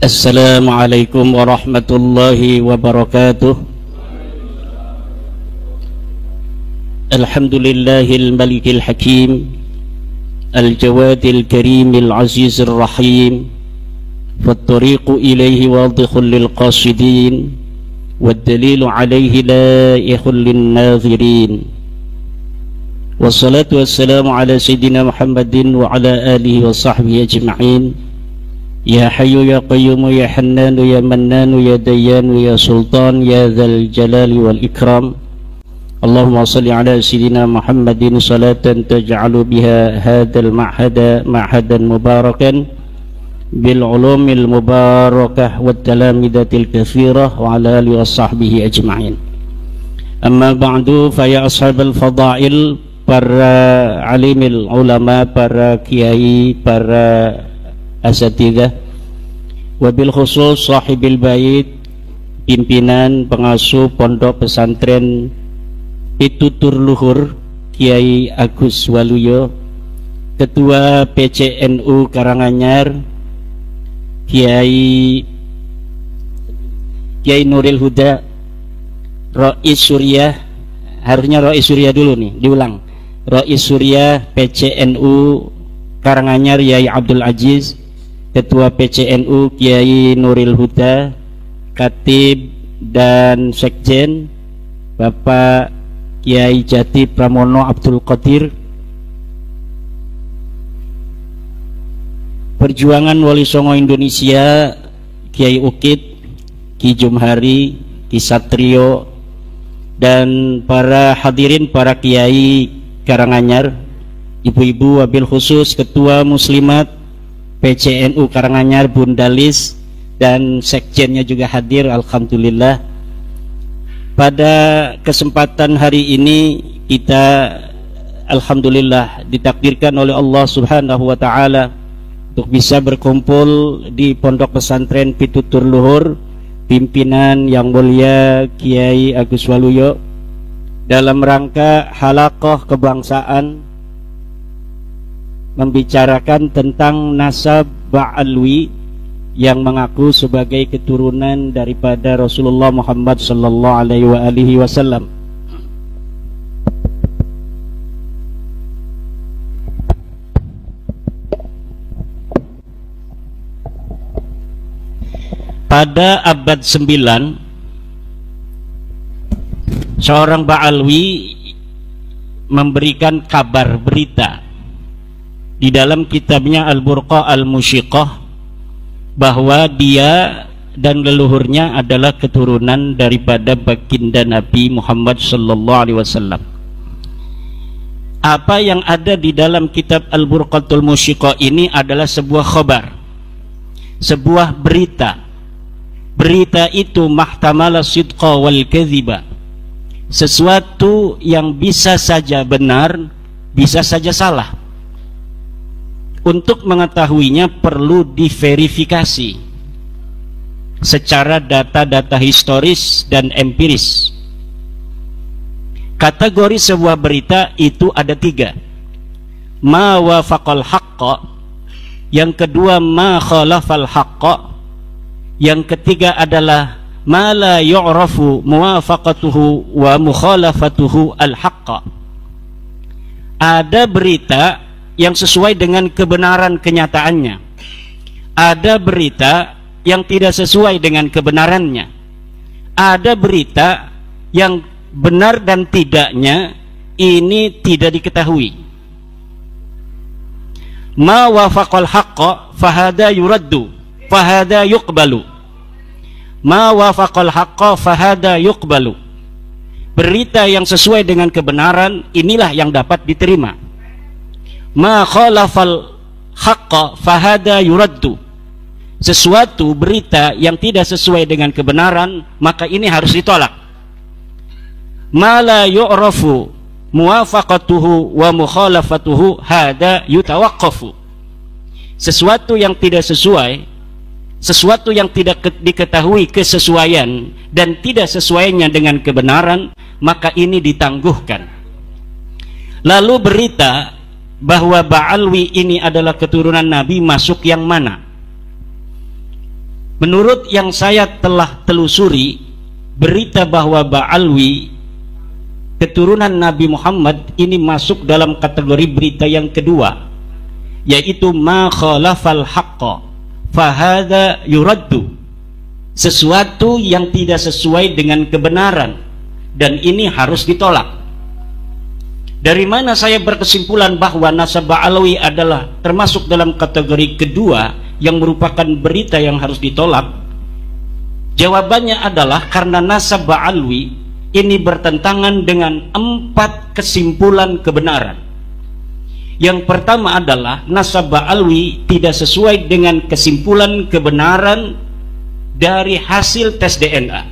Assalamualaikum warahmatullahi wabarakatuh. Alhamdulillahil malikil hakim, al-jawadil karimil azizir rahim, fattariqu ilaihi wadihul lil qasidin, waddalilu alaihi laihul lin nazirin. Wassalatu wassalamu ala sayyidina Muhammadin wa ala alihi wa sahbihi ajma'in. Ya Hayyu ya Qayyumu ya Hannanu ya Mannanu ya Dayyanu ya Sultan ya Dzal Jalali wal Ikram. Allahumma salli ala sayyidina Muhammadin salatan taj'alu biha hadzal ma'hada ma'hadan mubarakan bil ulumil mubarakah wat talamidatil katsirah wa ala alihi wa sahbihi ajma'in. Amma ba'du, fa ya ashabal fadail, para alimil ulama, para kiai, para asatidzah, wabil khusus sahibil bait, pimpinan pengasuh pondok pesantren Pitutur Luhur Kiai Agus Waluyo, Ketua PCNU Karanganyar Kiai Nuril Huda, Rois Surya, harusnya Rois Surya dulu nih, diulang, Rois Surya PCNU Karanganyar Yai Abdul Aziz, Ketua PCNU Kiai Nuril Huda, Katib dan Sekjen Bapak Kiai Jati Pramono Abdul Qadir, Perjuangan Wali Songo Indonesia Kiai Ukit, Ki Jumhari, Ki Satrio, dan para hadirin, para kiai Karanganyar, ibu-ibu, wabil khusus Ketua Muslimat PCNU Karanganyar Bundalis, dan sekjennya juga hadir, alhamdulillah. Pada kesempatan hari ini kita alhamdulillah ditakdirkan oleh Allah Subhanahu wa taala untuk bisa berkumpul di Pondok Pesantren Pitutur Luhur, pimpinan yang mulia Kiai Agus Waluyo, dalam rangka halaqah kebangsaan membicarakan tentang nasab Ba'alwi yang mengaku sebagai keturunan daripada Rasulullah Muhammad sallallahu alaihi wasallam. Pada abad 9, seorang Ba'alwi memberikan kabar, berita di dalam kitabnya Al-Burqa Al-Musyiqah bahwa dia dan leluhurnya adalah keturunan daripada baginda Nabi Muhammad sallallahu alaihi wasallam. Apa yang ada di dalam kitab Al-Burqatul Musyiqah ini adalah sebuah khabar, sebuah berita. Berita itu mahtamala sidqa wal kadhiba, sesuatu yang bisa saja benar, bisa saja salah. Untuk mengetahuinya perlu diverifikasi secara data-data historis dan empiris. Kategori sebuah berita itu ada 3. Ma wafaqal haqqa, yang kedua ma khalafal haqqa, yang ketiga adalah ma la yu'rafu muwafaqatuhu wa mukhalafatuhu al haqqa. Ada berita yang sesuai dengan kebenaran kenyataannya, ada berita yang tidak sesuai dengan kebenarannya, ada berita yang benar dan tidaknya ini tidak diketahui. Ma wafaqal haqqa fahada yuraddu fahada yuqbalu, ma wafaqal haqqa fahada yuqbalu. Berita yang sesuai dengan kebenaran inilah yang dapat diterima. Ma khalafal haqqa fahada yuraddu, sesuatu berita yang tidak sesuai dengan kebenaran maka ini harus ditolak. Ma la yu'rafu muwafaqatuhu wa mukhalafatuhu hada yutawaqqafu, sesuatu yang tidak sesuai, sesuatu yang tidak diketahui kesesuaian dan tidak sesuainya dengan kebenaran, maka ini ditangguhkan. Lalu berita bahwa Ba'alwi ini adalah keturunan Nabi masuk yang mana? Menurut yang saya telah telusuri, berita bahwa Ba'alwi keturunan Nabi Muhammad ini masuk dalam kategori berita yang kedua, yaitu ma khalafal haqqa fahadha yuraddu, sesuatu yang tidak sesuai dengan kebenaran, dan ini harus ditolak. Dari mana saya berkesimpulan bahwa nasab Ba'alwi adalah termasuk dalam kategori kedua yang merupakan berita yang harus ditolak? Jawabannya adalah karena nasab Ba'alwi ini bertentangan dengan 4 kesimpulan kebenaran. Yang pertama adalah nasab Ba'alwi tidak sesuai dengan kesimpulan kebenaran dari hasil tes DNA.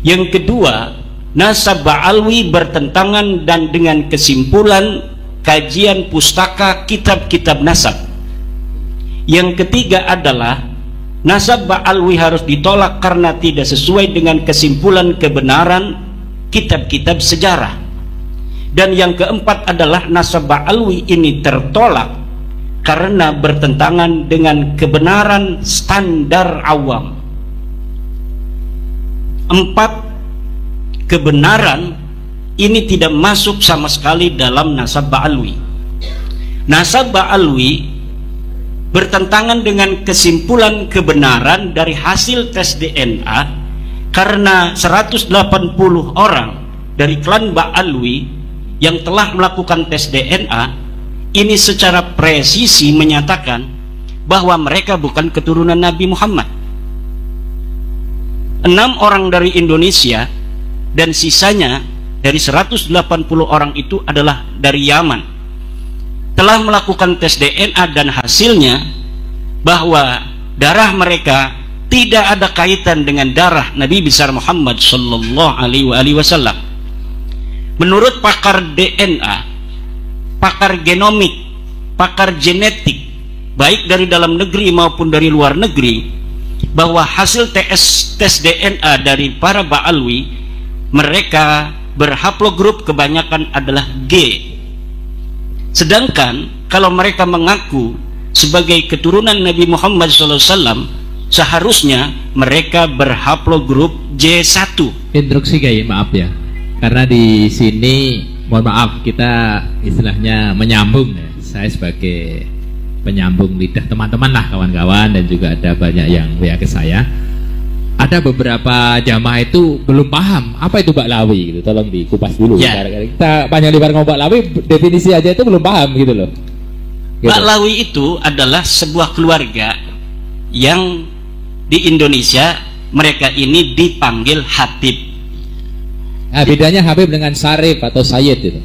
Yang kedua, nasab Ba'alwi bertentangan dan dengan kesimpulan kajian pustaka kitab-kitab nasab. Yang ketiga adalah nasab Ba'alwi harus ditolak karena tidak sesuai dengan kesimpulan kebenaran kitab-kitab sejarah. Dan yang keempat adalah nasab Ba'alwi ini tertolak karena bertentangan dengan kebenaran standar awam. 4 kebenaran ini tidak masuk sama sekali dalam nasab Ba'alwi. Nasab Ba'alwi bertentangan dengan kesimpulan kebenaran dari hasil tes DNA karena 180 orang dari klan Ba'alwi yang telah melakukan tes DNA ini secara presisi menyatakan bahwa mereka bukan keturunan Nabi Muhammad. 6 orang dari Indonesia dan sisanya dari 180 orang itu adalah dari Yaman. Telah melakukan tes DNA dan hasilnya bahwa darah mereka tidak ada kaitan dengan darah Nabi besar Muhammad sallallahu alaihi wasallam. Menurut pakar DNA, pakar genomik, pakar genetik baik dari dalam negeri maupun dari luar negeri, bahwa hasil tes DNA dari para Ba'alwi, mereka berhaplogrup kebanyakan adalah G. Sedangkan kalau mereka mengaku sebagai keturunan Nabi Muhammad SAW, seharusnya mereka berhaplogrup J1. Instruksi kayak maaf ya, karena di sini mohon maaf kita istilahnya menyambung ya. Saya sebagai penyambung lidah teman-teman lah, kawan-kawan, dan juga ada banyak yang WA ke saya. Ada beberapa jamaah itu belum paham apa itu Ba'lawi gitu. Tolong dikupas dulu ya. Kita panjang lebar ngomong Ba'lawi, definisi aja itu belum paham gitu loh gitu. Ba'lawi itu adalah sebuah keluarga yang di Indonesia mereka ini dipanggil Habib. Nah, bedanya Habib dengan Sarif atau Sayyid itu?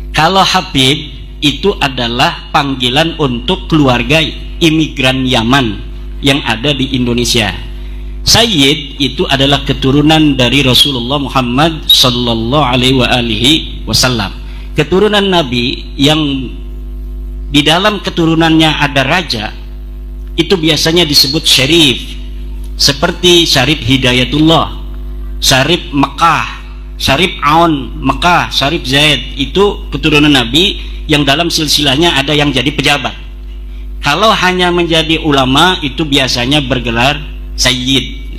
Kalau Habib itu adalah panggilan untuk keluarga imigran Yaman yang ada di Indonesia. Sayyid itu adalah keturunan dari Rasulullah Muhammad sallallahu alaihi wasallam. Keturunan Nabi yang di dalam keturunannya ada raja, itu biasanya disebut syarif. Seperti Syarif Hidayatullah, Syarif Mekah, Syarif Aun Mekah, Syarif Zaid, itu keturunan Nabi yang dalam silsilahnya ada yang jadi pejabat. Kalau hanya menjadi ulama itu biasanya bergelar Sayyid.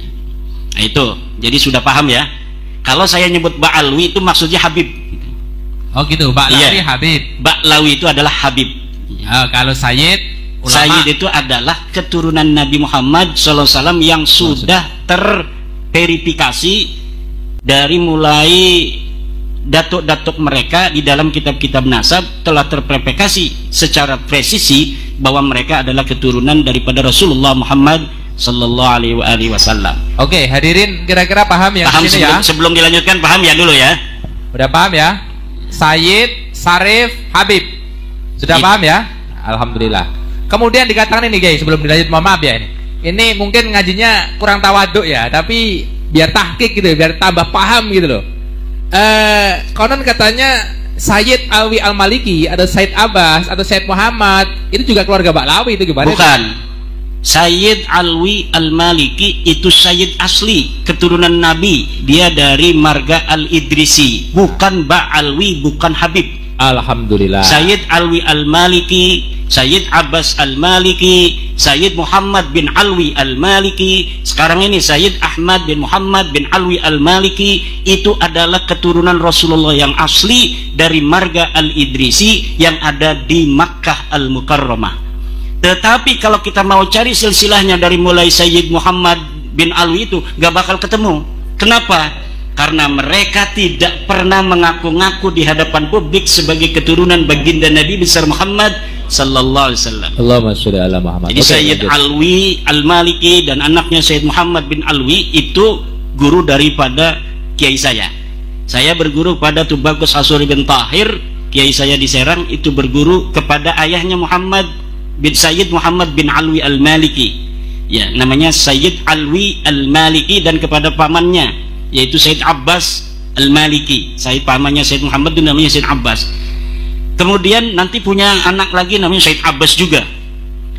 Nah itu, jadi sudah paham ya. Kalau saya nyebut Ba'alwi itu maksudnya Habib. Oh gitu, Ba'lawi, iya. Habib. Ba'lawi itu adalah Habib. Kalau Sayyid, ulama. Sayyid itu adalah keturunan Nabi Muhammad SAW yang sudah terverifikasi dari mulai datuk-datuk mereka di dalam kitab-kitab nasab, telah terverifikasi secara presisi bahwa mereka adalah keturunan daripada Rasulullah Muhammad sallallahu alaihi wasallam. Oke, hadirin kira-kira paham yang paham sini sebelum, ya? Sebelum dilanjutkan paham ya dulu ya. Udah paham ya? Sayyid, Sarif, Habib. Sudah paham ya? Alhamdulillah. Kemudian dikatakan ini guys, sebelum dilanjut, mohon maaf ya ini. Ini mungkin ngajinya kurang tawaduk ya, tapi biar tahqiq gitu, biar tambah paham gitu loh. Konon katanya Sayyid Alwi Al-Maliki atau Sayyid Abbas atau Sayyid Muhammad itu juga keluarga Ba'lawi, itu gimana? Bukan. Sayyid Alwi Al-Maliki itu Sayyid asli, keturunan Nabi. Dia dari marga Al-Idrisi, bukan Ba'alwi, bukan Habib. Alhamdulillah. Sayyid Alwi Al-Maliki, Sayyid Abbas Al-Maliki, Sayyid Muhammad bin Alwi Al-Maliki, sekarang ini Sayyid Ahmad bin Muhammad bin Alwi Al-Maliki, itu adalah keturunan Rasulullah yang asli dari marga Al-Idrisi yang ada di Makkah Al-Mukarramah. Tetapi kalau kita mau cari silsilahnya dari mulai Sayyid Muhammad bin Alwi itu gak bakal ketemu. Kenapa? Karena mereka tidak pernah mengaku-ngaku di hadapan publik sebagai keturunan baginda Nabi besar Muhammad sallallahu alaihi wasallam. Allahumma sholli ala Muhammad. Jadi Sayyid Alwi Al-Maliki dan anaknya Sayyid Muhammad bin Alwi itu guru daripada kiai saya. Saya berguru pada Tubagus Asuri bin Tahir, kiai saya di Serang itu berguru kepada ayahnya Muhammad bin Sayyid Muhammad bin Alwi Al-Maliki. Ya, namanya Sayyid Alwi Al-Maliki, dan kepada pamannya yaitu Sayyid Abbas Al-Maliki. Sayyid pamannya Sayyid Muhammad itu namanya Sayyid Abbas. Kemudian nanti punya anak lagi namanya Sayyid Abbas juga.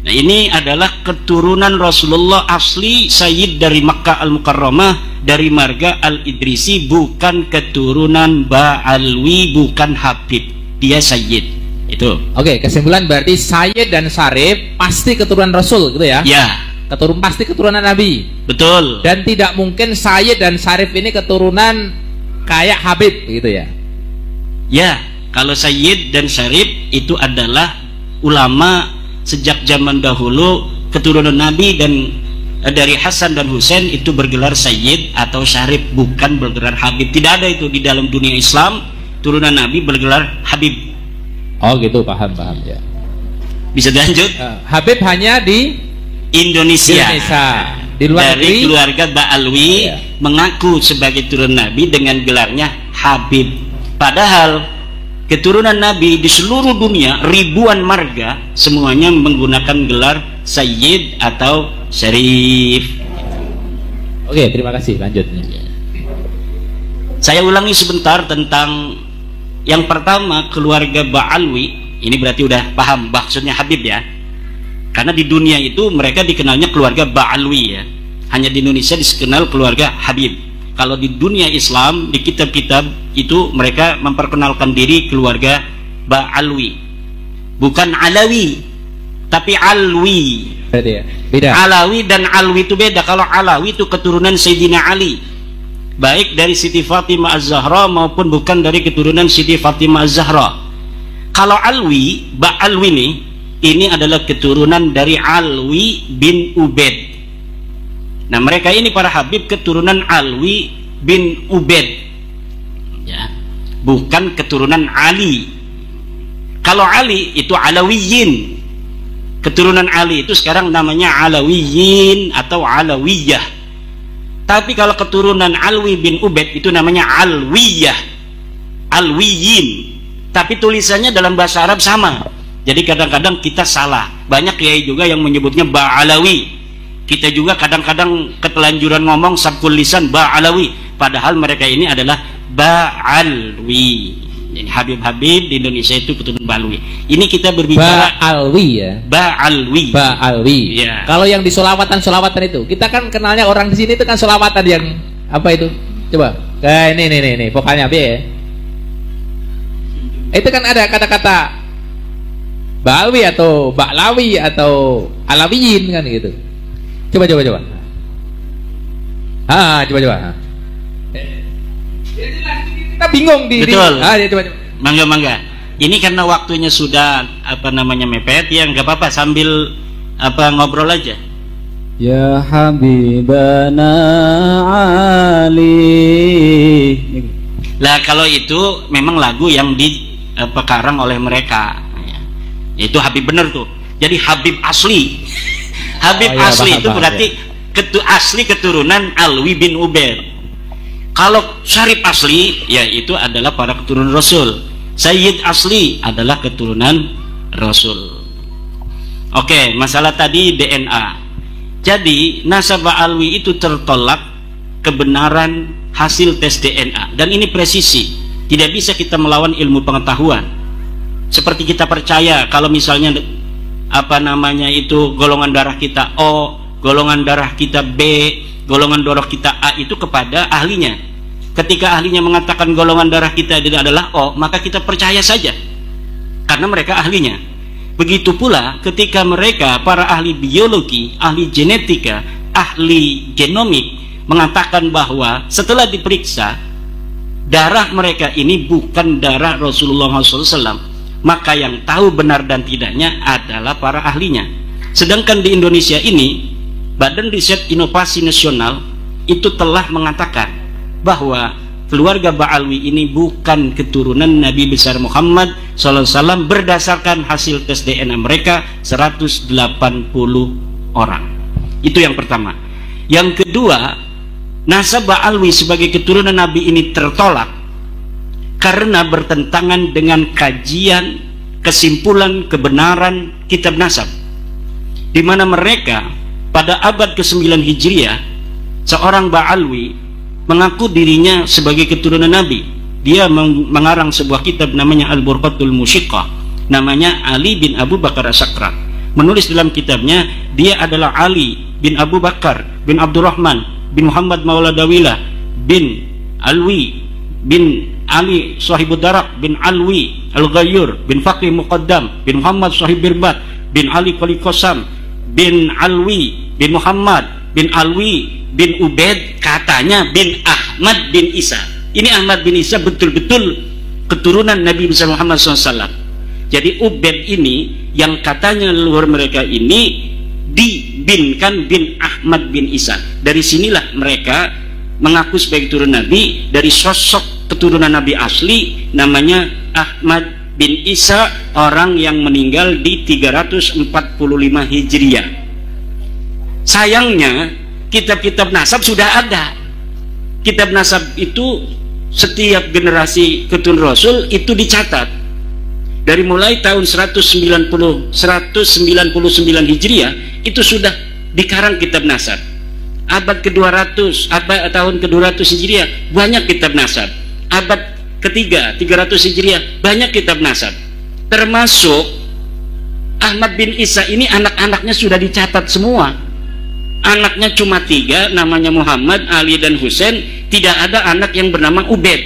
Nah, ini adalah keturunan Rasulullah asli, Sayyid dari Makkah Al-Mukarramah, dari marga Al-Idrisi, bukan keturunan Ba'alwi, bukan Habib. Dia Sayyid. Itu. Oke, kesimpulan berarti Sayyid dan Syarif pasti keturunan Rasul gitu ya? Ya. Pasti keturunan Nabi. Betul. Dan tidak mungkin Sayyid dan Syarif ini keturunan kayak Habib gitu ya? Ya, kalau Sayyid dan Syarif itu adalah ulama sejak zaman dahulu, keturunan Nabi, dan dari Hasan dan Husain itu bergelar Sayyid atau Syarif, bukan bergelar Habib. Tidak ada itu di dalam dunia Islam, turunan Nabi bergelar Habib. Oh gitu, paham ya. Bisa dilanjut? Habib hanya di Indonesia. Di luar dari negeri, keluarga Ba'alwi mengaku sebagai turunan Nabi dengan gelarnya Habib. Padahal keturunan Nabi di seluruh dunia ribuan marga semuanya menggunakan gelar Sayyid atau Syarif. Oke, terima kasih. Lanjut. Saya ulangi sebentar tentang yang pertama, keluarga Ba'alwi. Ini berarti udah paham maksudnya Habib ya. Karena di dunia itu mereka dikenalnya keluarga Ba'alwi ya. Hanya di Indonesia dikenal keluarga Habib. Kalau di dunia Islam, di kitab-kitab itu mereka memperkenalkan diri keluarga Ba'alwi. Bukan Alawi, tapi Alwi. Beda. Alawi dan Alwi itu beda. Kalau Alawi itu keturunan Sayyidina Ali, baik dari Siti Fatimah Az-Zahra maupun bukan dari keturunan Siti Fatimah Az-Zahra. Kalau Alwi, Ba'alwi ini adalah keturunan dari Alwi bin Ubaid. Nah, mereka ini para Habib keturunan Alwi bin Ubaid ya, bukan keturunan Ali. Kalau Ali itu Alawiyin, keturunan Ali itu sekarang namanya Alawiyin atau Alawiyah. Tapi kalau keturunan Alwi bin Ubaid itu namanya Alwiyah, Alwiyin, tapi tulisannya dalam bahasa Arab sama. Jadi kadang-kadang kita salah. Banyak kiai juga yang menyebutnya Ba'alawi. Kita juga kadang-kadang ketelanjuran ngomong sabkul lisan Ba'alawi, padahal mereka ini adalah Ba'alwi. Jadi Habib-habib di Indonesia itu keturunan Ba'alwi. Ini kita berbicara Ba'alwi ya. Ba'alwi. Ya. Kalau yang di solawatan itu, kita kan kenalnya orang di sini itu kan solawatan yang apa itu? Coba. Ini vokalnya B ya. Itu kan ada kata-kata Ba'alwi atau Ba'lawi atau Alawiyin kan gitu. Coba. Coba. Kita bingung di. Betul. Coba. Mangga. Ini karena waktunya sudah mepet ya, nggak apa-apa sambil ngobrol aja. Ya Habibana Ali. Lah kalau itu memang lagu yang dikarang oleh mereka. Itu Habib bener tuh. Jadi Habib asli. Habib asli itu berarti asli keturunan Alwi bin Ubaid. Kalau Syarif asli, ya itu adalah para keturunan Rasul. Sayyid asli adalah keturunan Rasul. Oke, masalah tadi DNA. Jadi nasabah Alwi itu tertolak kebenaran hasil tes DNA, dan ini presisi. Tidak bisa kita melawan ilmu pengetahuan. Seperti kita percaya kalau misalnya itu golongan darah kita O, golongan darah kita B, golongan darah kita A itu kepada ahlinya. Ketika ahlinya mengatakan golongan darah kita adalah O, maka kita percaya saja. karena mereka ahlinya. Begitu pula ketika mereka para ahli biologi, ahli genetika, ahli genomik mengatakan bahwa setelah diperiksa darah mereka ini bukan darah Rasulullah SAW, maka yang tahu benar dan tidaknya adalah para ahlinya. Sedangkan di Indonesia ini Badan Riset Inovasi Nasional itu telah mengatakan bahwa keluarga Ba'alwi ini bukan keturunan Nabi besar Muhammad SAW berdasarkan hasil tes DNA mereka 180 orang. Itu yang pertama. Yang kedua, nasab Ba'alwi sebagai keturunan Nabi ini tertolak karena bertentangan dengan kajian, kesimpulan, kebenaran kitab nasab, di mana mereka pada abad ke-9 Hijriah seorang Ba'alwi mengaku dirinya sebagai keturunan Nabi. Dia mengarang sebuah kitab namanya Al-Burqatul Musyiqah, namanya Ali bin Abu Bakar As-Sakrat. Menulis dalam kitabnya dia adalah Ali bin Abu Bakar bin Abdurrahman bin Muhammad Maula Dawilah bin Alwi bin Ali Sahibud Darak bin Alwi Al-Ghayyur bin Faqih Muqaddam bin Muhammad Sahib Birbat bin Ali Qali Qasam bin Alwi bin Muhammad bin Alwi bin Ubaid, katanya bin Ahmad bin Isa. Ini Ahmad bin Isa betul-betul keturunan Nabi besar Muhammad SAW. Jadi Ubaid ini yang katanya leluhur mereka ini dibinkan bin Ahmad bin Isa. Dari sinilah mereka mengaku sebagai keturunan Nabi dari sosok keturunan Nabi asli namanya Ahmad bin Isa, orang yang meninggal di 345 Hijriah. Sayangnya kitab-kitab nasab sudah ada. Kitab nasab itu setiap generasi keturunan Rasul itu dicatat. Dari mulai tahun 199 Hijriah itu sudah dikarang kitab nasab. Abad ke-200, tahun ke-200 Hijriah banyak kitab nasab. Abad ketiga 300 Hijriah banyak kitab nasab. Termasuk Ahmad bin Isa ini anak-anaknya sudah dicatat semua. Anaknya cuma 3, namanya Muhammad, Ali dan Husain. Tidak ada anak yang bernama Ubaid.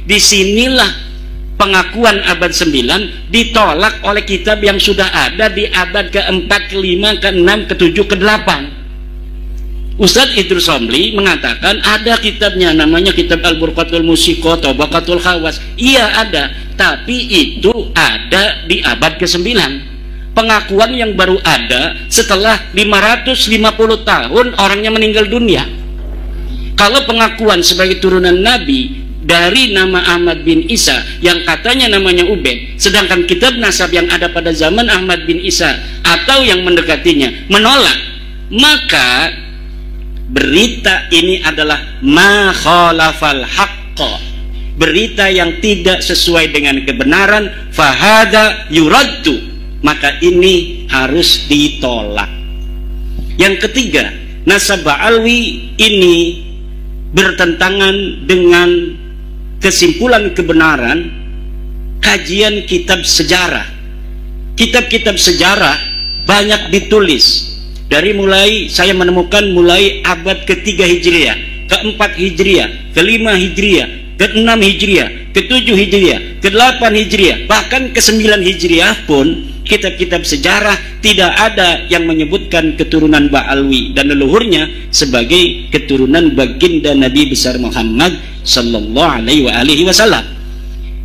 Disinilah pengakuan abad 9 ditolak oleh kitab yang sudah ada di abad ke-4, ke-5, ke-6, ke-7, ke-8. Ustadz Idrus Somli mengatakan ada kitabnya namanya kitab Al-Burqatul Musyiqah, Tabaqatul Khawas. Iya ada, tapi itu ada di abad ke-9. Pengakuan yang baru ada setelah 550 tahun orangnya meninggal dunia. Kalau pengakuan sebagai turunan Nabi dari nama Ahmad bin Isa yang katanya namanya Ubaid, sedangkan kitab nasab yang ada pada zaman Ahmad bin Isa atau yang mendekatinya menolak, maka berita ini adalah ma khalafal haqqa, berita yang tidak sesuai dengan kebenaran, fahada yuraddu, maka ini harus ditolak. Yang ketiga, nasab Ba'alwi ini bertentangan dengan kesimpulan kebenaran kajian kitab sejarah. Kitab-kitab sejarah banyak ditulis. Dari mulai saya menemukan mulai abad ke-3 Hijriah, ke-4 Hijriah, ke-5 Hijriah, ke-6 Hijriah, ke-7 Hijriah, ke-8 Hijriah, bahkan ke-9 Hijriah pun kitab-kitab sejarah tidak ada yang menyebutkan keturunan Ba'alwi dan leluhurnya sebagai keturunan baginda Nabi besar Muhammad sallallahu alaihi wasallam.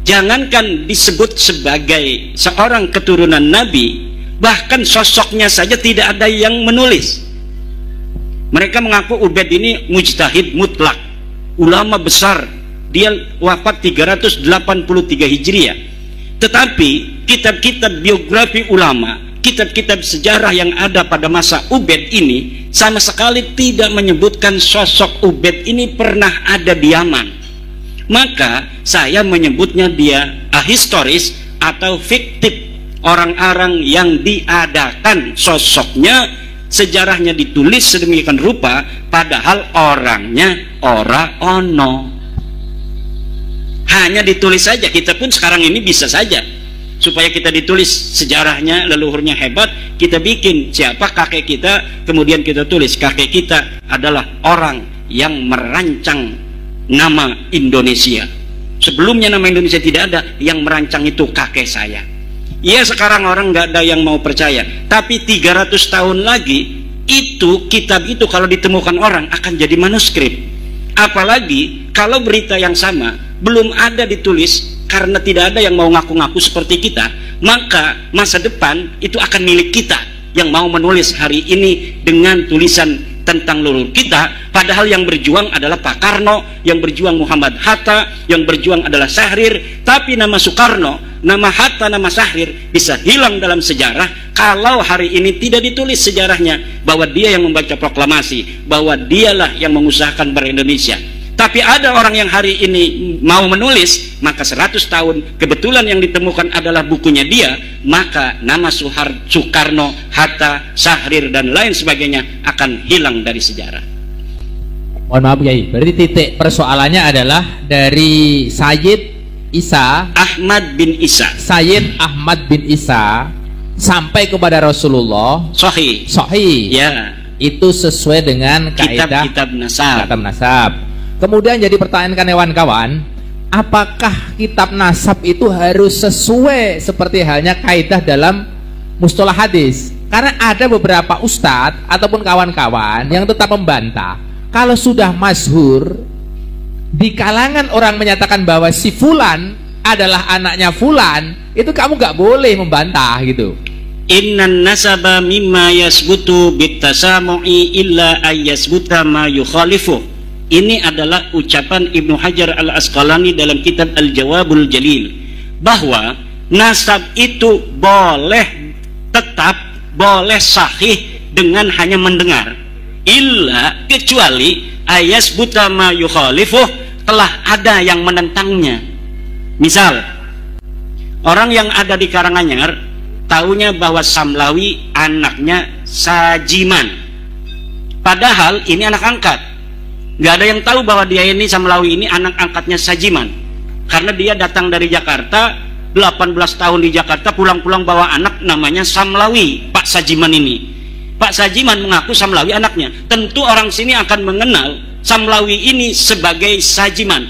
Jangankan disebut sebagai seorang keturunan Nabi, bahkan sosoknya saja tidak ada yang menulis. Mereka mengaku Ubaid ini mujtahid mutlak, ulama besar. Dia wafat 383 Hijriah. Tetapi kitab-kitab biografi ulama, kitab-kitab sejarah yang ada pada masa Ubaid ini sama sekali tidak menyebutkan sosok Ubaid ini pernah ada di Yaman. Maka saya menyebutnya dia ahistoris atau fiktif, orang-orang yang diadakan sosoknya, sejarahnya ditulis sedemikian rupa padahal orangnya ora ono. Hanya ditulis saja. Kita pun sekarang ini bisa saja, supaya kita ditulis sejarahnya, leluhurnya hebat, kita bikin siapa kakek kita, kemudian kita tulis kakek kita adalah orang yang merancang nama Indonesia. Sebelumnya nama Indonesia tidak ada, yang merancang itu kakek saya. Ya sekarang orang nggak ada yang mau percaya, tapi 300 tahun lagi itu kitab itu kalau ditemukan orang akan jadi manuskrip. Apalagi kalau berita yang sama belum ada ditulis, karena tidak ada yang mau ngaku-ngaku seperti kita, maka masa depan itu akan milik kita yang mau menulis hari ini dengan tulisan tentang leluhur kita. Padahal yang berjuang adalah Pak Karno, yang berjuang Muhammad Hatta, yang berjuang adalah Syahrir. Tapi nama Soekarno, nama Hatta, nama Syahrir bisa hilang dalam sejarah kalau hari ini tidak ditulis sejarahnya bahwa dia yang membaca proklamasi, bahwa dialah yang mengusahakan ber-Indonesia. Tapi ada orang yang hari ini mau menulis, maka 100 tahun kebetulan yang ditemukan adalah bukunya dia, maka nama Soekarno, Hatta, Syahrir dan lain sebagainya akan hilang dari sejarah. Mohon maaf Kiai, berarti titik persoalannya adalah dari Sayyid Ahmad bin Isa sampai kepada Rasulullah sahih ya, itu sesuai dengan kaidah kitab nasab. Kemudian jadi pertanyaan kawan-kawan, apakah kitab nasab itu harus sesuai seperti halnya kaidah dalam mustalah hadis? Karena ada beberapa ustadz ataupun kawan-kawan yang tetap membantah kalau sudah masyhur di kalangan orang menyatakan bahwa si fulan adalah anaknya fulan, itu kamu nggak boleh membantah gitu. Innan nasaba mimma yasbutu bitasamu'i illa ayyasbuta ma yukhalifu. Ini adalah ucapan Ibnu Hajar Al-Asqalani dalam kitab Al-Jawabul Jalil, bahwa nasab itu boleh tetap, boleh sahih dengan hanya mendengar, illa kecuali ayas buta ma yukhalifuh, telah ada yang menentangnya. Misal orang yang ada di Karanganyar taunya bahwa Samlawi anaknya Sajiman, padahal ini anak angkat. Nggak ada yang tahu bahwa dia ini Samlawi ini anak angkatnya Sajiman, karena dia datang dari Jakarta 18 tahun di Jakarta, pulang-pulang bawa anak namanya Samlawi, Pak Sajiman ini. Pak Sajiman mengaku Samlawi anaknya. Tentu orang sini akan mengenal Samlawi ini sebagai Sajiman.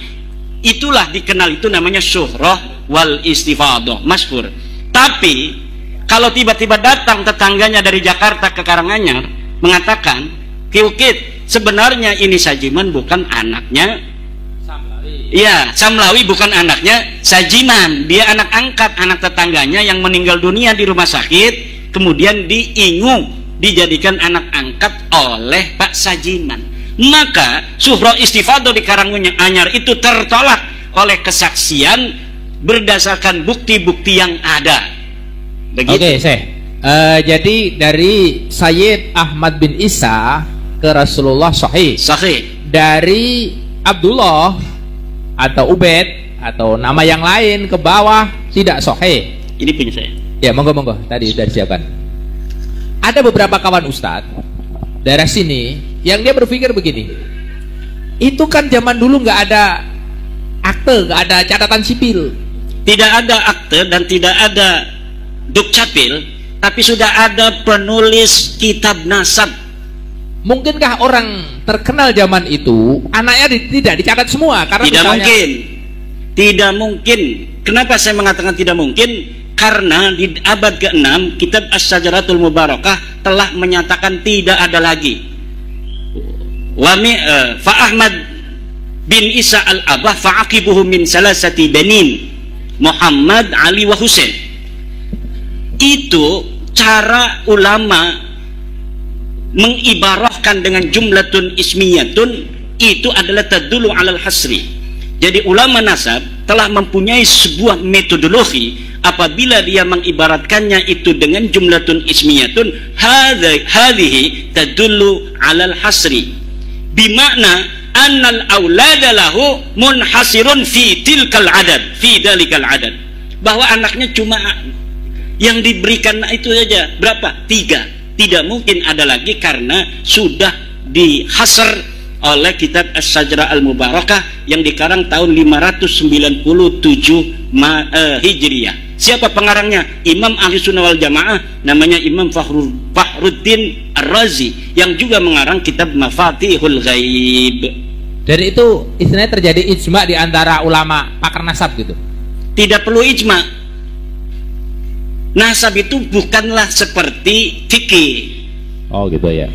Itulah dikenal, itu namanya syuhrah wal istifadah, masyhur. Tapi kalau tiba-tiba datang tetangganya dari Jakarta ke Karanganyar mengatakan, Kiukit, sebenarnya ini Sajiman bukan anaknya Samlawi. Ya, Samlawi bukan anaknya Sajiman. Dia anak angkat, anak tetangganya yang meninggal dunia di rumah sakit, kemudian diingung, dijadikan anak angkat oleh Pak Sajiman. Maka syuhrah istifadah di Karanganyar itu tertolak oleh kesaksian berdasarkan bukti-bukti yang ada. Begitu. Oke, jadi dari Sayyid Ahmad bin Isa ke Rasulullah sahih. Dari Abdullah atau Ubaid atau nama yang lain ke bawah tidak sahih. Ini punya saya. Ya, monggo tadi sudah disiapkan. Ada beberapa kawan ustadz daerah sini yang dia berpikir begini, itu kan zaman dulu nggak ada akte, nggak ada catatan sipil, tidak ada akte dan tidak ada dukcapil, tapi sudah ada penulis kitab nasab. Mungkinkah orang terkenal zaman itu anaknya tidak dicatat semua? Karena tidak mungkin. Tidak mungkin. Kenapa saya mengatakan tidak mungkin? Karena di abad ke-6 kitab Asy-Syajaratul Mubarakah telah menyatakan tidak ada lagi. Fa Ahmad bin Isa al-Abah fa'aqibuhu min salasati banin, Muhammad, Ali wa Husain. Itu cara ulama mengibarahkan dengan jumlatun ismiyatun, itu adalah tadullu alal hasri. Jadi ulama nasab telah mempunyai sebuah metodologi apabila dia mengibaratkannya itu dengan jumlatun ismiyatun, hadhihi tadullu alal hasri, bimakna annal aulada lahu munhasirun fi tilkal adad, fi dalikal adad, bahwa anaknya cuma yang diberikan itu saja, berapa? 3. Tidak mungkin ada lagi karena sudah dihasr oleh kitab Asy-Syajarah Al-Mubarakah yang dikarang tahun 597 Hijriyah. Siapa pengarangnya? Imam Ahli Sunnah wal Jamaah, namanya Imam Fakhruddin Ar-Razi, yang juga mengarang kitab Mafatihul Ghaib. Dari itu istilahnya terjadi ijma di antara ulama pakar nasab gitu. Tidak perlu ijma. Nasab itu bukanlah seperti fikih. Oh gitu ya.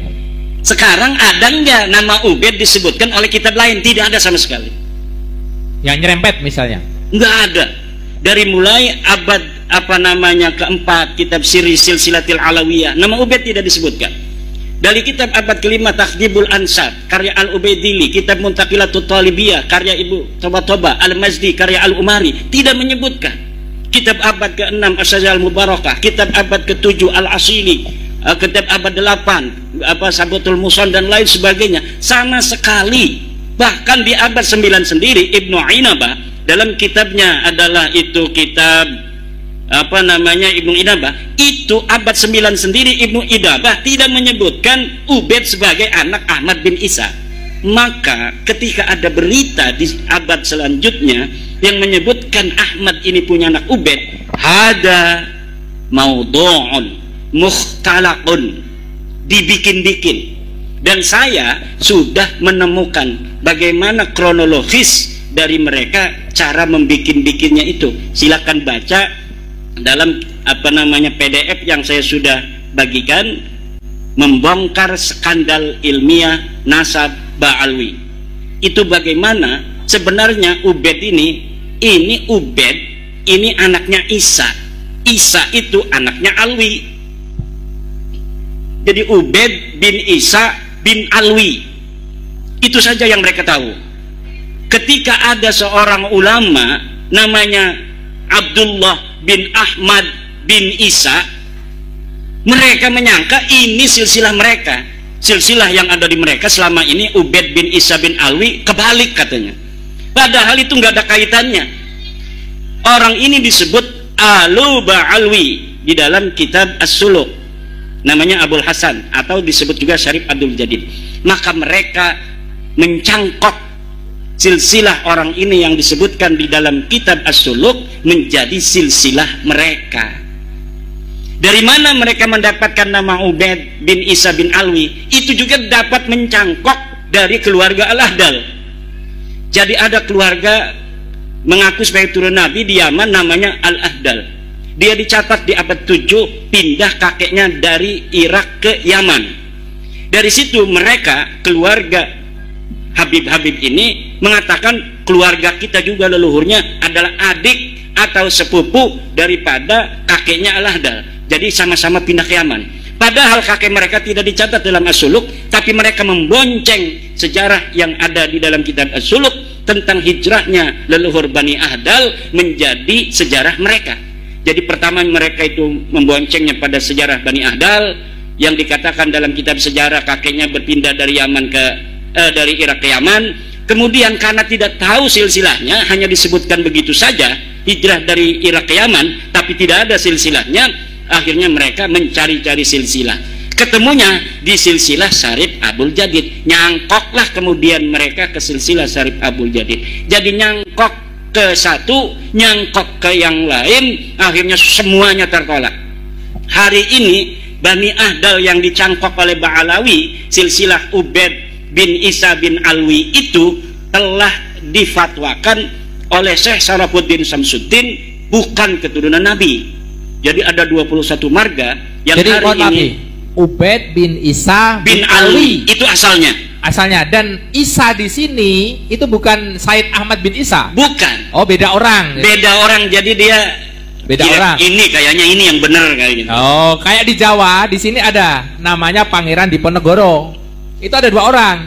Sekarang ada nggak nama Ubaid disebutkan oleh kitab lain? Tidak ada sama sekali. Yang nyerempet misalnya? Nggak ada. Dari mulai abad keempat, kitab Silsilatil Alawiyah, nama Ubaid tidak disebutkan. Dari kitab abad kelima Takhdibul Ansab karya Al-Ubaidili, kitab Muntaqilatut Talibiyah karya Ibu Toba Al-Mazdi karya Al-Umari tidak menyebutkan. Kitab abad ke-6 As-Sajal Mubarakah, kitab abad ke-7 Al-Asili, kitab abad 8 Sabutul Muson dan lain sebagainya, sama sekali. Bahkan di abad 9 sendiri Ibnu Inabah dalam kitabnya adalah itu kitab Ibnu Inabah, itu abad 9 sendiri Ibnu Inabah tidak menyebutkan Ubaid sebagai anak Ahmad bin Isa. Maka ketika ada berita di abad selanjutnya yang menyebutkan Ahmad ini punya anak Ubaid, hada maudhu'un mukhtalaqun, dibikin-bikin. Dan saya sudah menemukan bagaimana kronologis dari mereka cara membikin-bikinnya itu. Silakan baca dalam PDF yang saya sudah bagikan, membongkar skandal ilmiah nasab Ba'alwi. Itu bagaimana sebenarnya Ubaid ini Ubaid ini anaknya Isa. Isa itu anaknya Alwi. Jadi Ubaid bin Isa bin Alwi. Itu saja yang mereka tahu. Ketika ada seorang ulama namanya Abdullah bin Ahmad bin Isa, mereka menyangka ini silsilah mereka, silsilah yang ada di mereka selama ini Ubaid bin Isa bin Alwi, kebalik katanya. Padahal itu nggak ada kaitannya. Orang ini disebut Alu Ba'alwi di dalam kitab As-Suluk, namanya Abul Hasan atau disebut juga Syarif Abdul Jadid. Maka mereka mencangkok silsilah orang ini yang disebutkan di dalam kitab As-Suluk menjadi silsilah mereka. Dari mana mereka mendapatkan nama Ubaid bin Isa bin Alwi? Itu juga dapat mencangkok dari keluarga Al-Ahdal. Jadi ada keluarga mengaku sebagai turun Nabi di Yaman namanya Al-Ahdal. Dia dicatat di abad 7 pindah kakeknya dari Irak ke Yaman. Dari situ mereka keluarga Habib-Habib ini mengatakan keluarga kita juga leluhurnya adalah adik atau sepupu daripada kakeknya Al-Ahdal. Jadi sama-sama pindah ke Yaman. Padahal kakek mereka tidak dicatat dalam As-Suluk, tapi mereka membonceng sejarah yang ada di dalam kitab As-Suluk tentang hijrahnya leluhur Bani Ahdal menjadi sejarah mereka. Jadi pertama mereka itu memboncengnya pada sejarah Bani Ahdal yang dikatakan dalam kitab sejarah kakeknya berpindah dari Yaman dari Irak ke Yaman. Kemudian karena tidak tahu silsilahnya, hanya disebutkan begitu saja hijrah dari Irak ke Yaman, tapi tidak ada silsilahnya. Akhirnya mereka mencari-cari silsilah, ketemunya di silsilah Syarif Abdul Jadid. Nyangkoklah kemudian mereka ke silsilah Syarif Abdul Jadid. Jadi nyangkok ke satu, nyangkok ke yang lain, akhirnya semuanya tertolak. Hari ini Bani Ahdal yang dicangkok oleh Ba'alawi, silsilah Ubaid bin Isa bin Alwi itu telah difatwakan oleh Syekh Sarafuddin Samsuddin bukan keturunan Nabi. Jadi ada 21 marga yang jadi, hari ini Ubaid bin Isa bin Alwi itu asalnya. Dan Isa di sini itu bukan Said Ahmad bin Isa. Bukan. Oh, beda orang. Beda orang. Jadi dia beda orang. Ini kayaknya ini yang benar kayak gitu. Oh, kayak di Jawa di sini ada namanya Pangeran Diponegoro. Itu ada dua orang.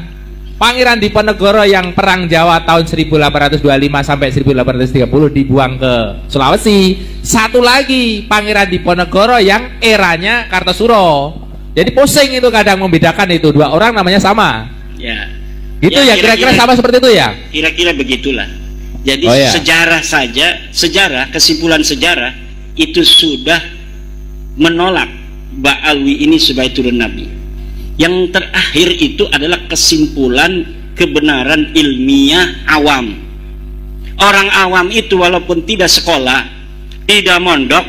Pangeran Diponegoro yang perang Jawa tahun 1825 sampai 1830 dibuang ke Sulawesi. Satu lagi Pangeran Diponegoro yang eranya Kartosuro. Jadi pusing itu kadang membedakan itu dua orang namanya sama. Ya. Itu ya kira-kira sama seperti itu ya? Kira-kira begitulah. Jadi sejarah saja, kesimpulan sejarah itu sudah menolak Ba'alwi ini sebagai turun Nabi. Yang terakhir itu adalah kesimpulan kebenaran ilmiah awam. Orang awam itu walaupun tidak sekolah, tidak mondok,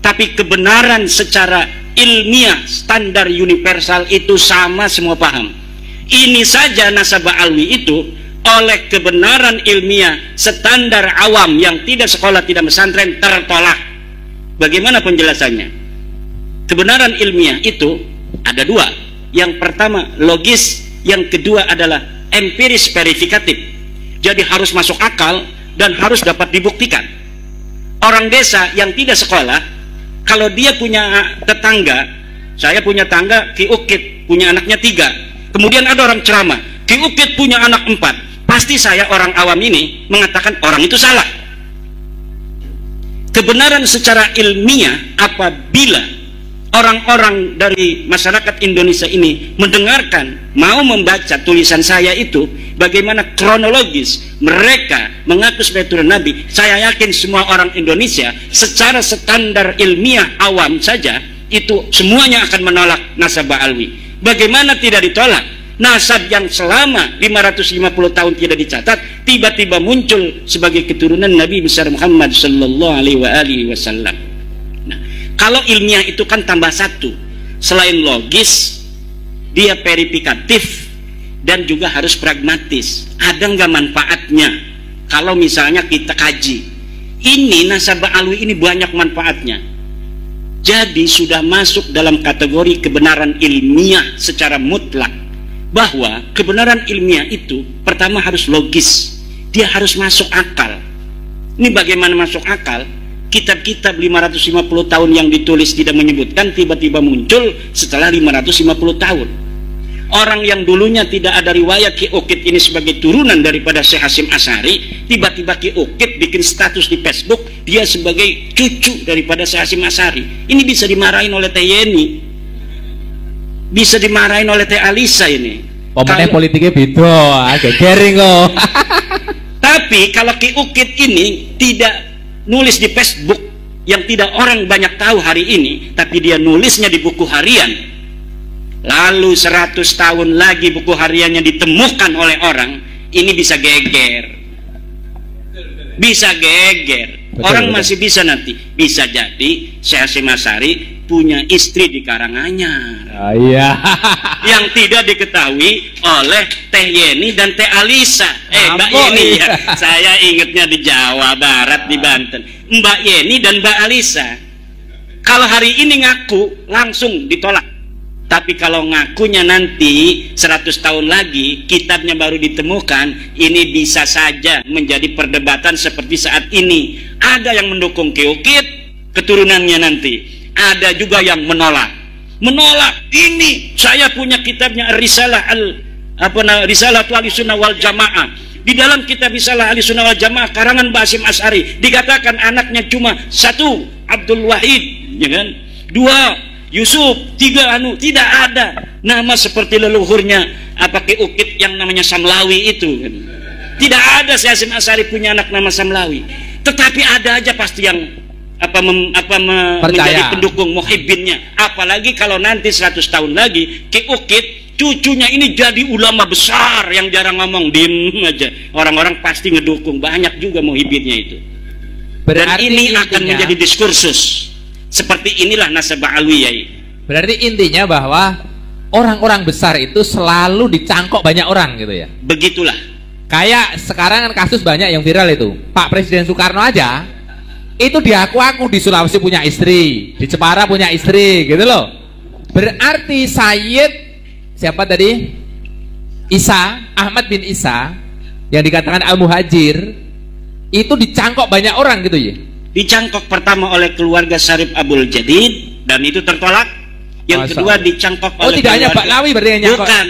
tapi kebenaran secara ilmiah standar universal itu sama, semua paham. Ini saja nasab Ba'alwi itu oleh kebenaran ilmiah standar awam yang tidak sekolah, tidak pesantren tertolak. Bagaimana penjelasannya? Kebenaran ilmiah itu ada dua. Yang pertama logis, yang kedua adalah empiris verifikatif. Jadi harus masuk akal dan harus dapat dibuktikan. Orang desa yang tidak sekolah, kalau dia punya tetangga, saya punya tangga Ki Ukit, punya anaknya 3. Kemudian ada orang ceramah, Ki Ukit punya anak 4. Pasti saya orang awam ini mengatakan orang itu salah. Kebenaran secara ilmiah apabila orang-orang dari masyarakat Indonesia ini mendengarkan, mau membaca tulisan saya itu, bagaimana kronologis mereka mengaku sebagai turun Nabi. Saya yakin semua orang Indonesia secara standar ilmiah awam saja itu semuanya akan menolak nasab Ba'alwi. Bagaimana tidak ditolak? Nasab yang selama 550 tahun tidak dicatat, tiba-tiba muncul sebagai keturunan Nabi besar Muhammad sallallahu alaihi wasallam. Nah, kalau ilmiah itu kan tambah satu, selain logis, dia verifikatif dan juga harus pragmatis. Ada nggak manfaatnya? Kalau misalnya kita kaji, ini nasab Ba'alwi ini banyak manfaatnya. Jadi sudah masuk dalam kategori kebenaran ilmiah secara mutlak. Bahwa kebenaran ilmiah itu pertama harus logis, dia harus masuk akal. Ini bagaimana masuk akal? Kitab-kitab 550 tahun yang ditulis tidak menyebutkan, tiba-tiba muncul setelah 550 tahun. Orang yang dulunya tidak ada riwayat Ki Ukit ini sebagai turunan daripada Syekh Hasyim Asy'ari, tiba-tiba Ki Ukit bikin status di Facebook dia sebagai cucu daripada Syekh Hasyim Asy'ari. Ini bisa dimarahin oleh Teh Yeni, bisa dimarahin oleh Teh Alisa ini. Pemenang politiknya beda, agak garing kok. Tapi kalau Ki Ukit ini tidak nulis di Facebook yang tidak orang banyak tahu hari ini, tapi dia nulisnya di buku harian, lalu 100 tahun lagi buku hariannya ditemukan oleh orang, ini bisa geger. Bisa geger. Orang masih bisa nanti, bisa jadi Syekh Hasyim Asy'ari punya istri di Karanganyar. Iya. Yang tidak diketahui oleh Teh Yeni dan Teh Alisa. Mbak Yeni ya. Saya ingatnya di Jawa Barat, di Banten. Mbak Yeni dan Mbak Alisa. Kalau hari ini ngaku langsung ditolak. Tapi kalau ngakunya nanti 100 tahun lagi kitabnya baru ditemukan, ini bisa saja menjadi perdebatan seperti saat ini. Ada yang mendukung Ki Ukit keturunannya nanti, ada juga yang menolak. Ini saya punya kitabnya Risalah Risalah Ahlussunnah wal Jamaah. Di dalam kitab Risalah Ahlussunnah wal Jamaah karangan Mbah Hasyim Asy'ari dikatakan anaknya cuma 1 Abdul Wahid, ya kan? 2 Yusuf, 3 tidak ada nama seperti leluhurnya Ki Ukit yang namanya Samlawi itu. Tidak ada Syekh Hasyim Asy'ari punya anak nama Samlawi. Tetapi ada aja pasti yang menjadi pendukung muhibbinnya. Apalagi kalau nanti 100 tahun lagi Ki Ukit cucunya ini jadi ulama besar yang jarang ngomong, diem aja. Orang-orang pasti ngedukung, banyak juga muhibbinnya itu. Dan ini akan menjadi diskursus. Seperti inilah nasab Ba'alwi. Berarti intinya bahwa orang-orang besar itu selalu dicangkok banyak orang gitu ya. Begitulah. Kayak sekarang kan kasus banyak yang viral itu. Pak Presiden Soekarno aja itu diaku-aku di Sulawesi punya istri, di Jepara punya istri gitu loh. Berarti Sayyid siapa tadi? Ahmad bin Isa yang dikatakan Al-Muhajir itu dicangkok banyak orang gitu ya. Dicangkok pertama oleh keluarga Syarif Abdul Jadid dan itu tertolak. Yang kedua dicangkok oleh tidak hanya Pak Lawi berarti yang nyangkok. Bukan.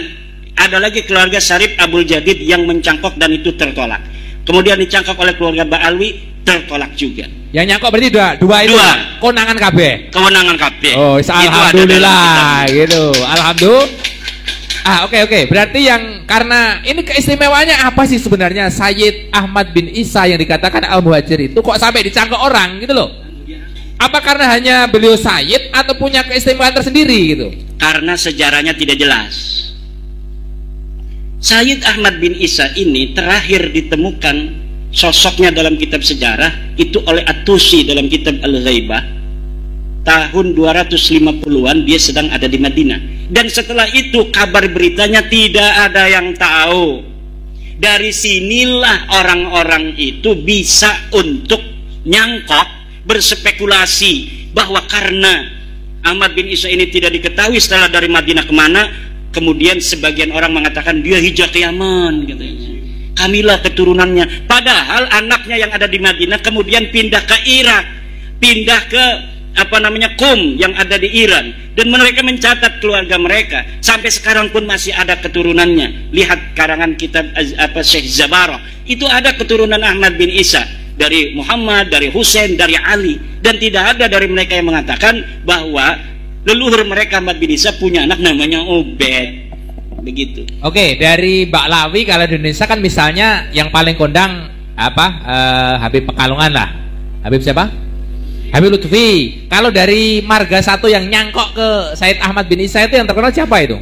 Ada lagi keluarga Syarif Abdul Jadid yang mencangkok dan itu tertolak. Kemudian dicangkok oleh keluarga Ba'alwi, tertolak juga. Yang nyangkok berarti dua itu. Kewenangan KB. Kewenangan KB. Oh, alhamdulillah gitu. Alhamdulillah. Oke. Berarti yang karena ini keistimewaannya apa sih sebenarnya Sayyid Ahmad bin Isa yang dikatakan Al-Muhajir itu kok sampai dicangkok orang gitu loh? Apa karena hanya beliau Sayyid atau punya keistimewaan tersendiri gitu? Karena sejarahnya tidak jelas. Sayyid Ahmad bin Isa ini terakhir ditemukan sosoknya dalam kitab sejarah itu oleh At-Tusi dalam kitab Al-Ghaibah. Tahun 250-an dia sedang ada di Madinah. Dan setelah itu kabar beritanya tidak ada yang tahu. Dari sinilah orang-orang itu bisa untuk nyangkok berspekulasi bahwa karena Ahmad bin Isa ini tidak diketahui setelah dari Madinah kemana, kemudian sebagian orang mengatakan dia hijrah ke Yaman katanya. Kamilah keturunannya, padahal anaknya yang ada di Madinah kemudian pindah ke Irak, pindah ke Qom yang ada di Iran, dan mereka mencatat keluarga mereka sampai sekarang pun masih ada keturunannya. Lihat karangan kitab Syekh Zabarah, itu ada keturunan Ahmad bin Isa dari Muhammad, dari Husain, dari Ali, dan tidak ada dari mereka yang mengatakan bahwa leluhur mereka Ahmad bin Isa punya anak namanya Ubed. Begitu. Oke, dari Baklawi kalau di Indonesia kan misalnya yang paling kondang Habib Pekalongan lah. Habib siapa? Habib Lutfi. Kalau dari marga satu yang nyangkok ke Said Ahmad bin Isa itu yang terkenal siapa itu?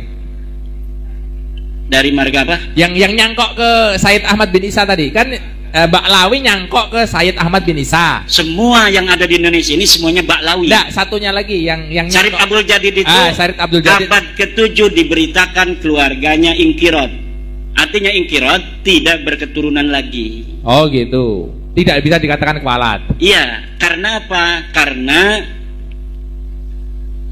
Dari marga apa? Yang nyangkok ke Said Ahmad bin Isa tadi kan Baklawi nyangkok ke Said Ahmad bin Isa. Semua yang ada di Indonesia ini semuanya Baklawi. Nah, satunya lagi yang Syarif Abdul Jadid itu. Syarif Abdul Jadid. Abad ke-7 diberitakan keluarganya ingkirot. Artinya ingkirot tidak berketurunan lagi. Oh gitu. Tidak bisa dikatakan kualat. Iya, karena apa? Karena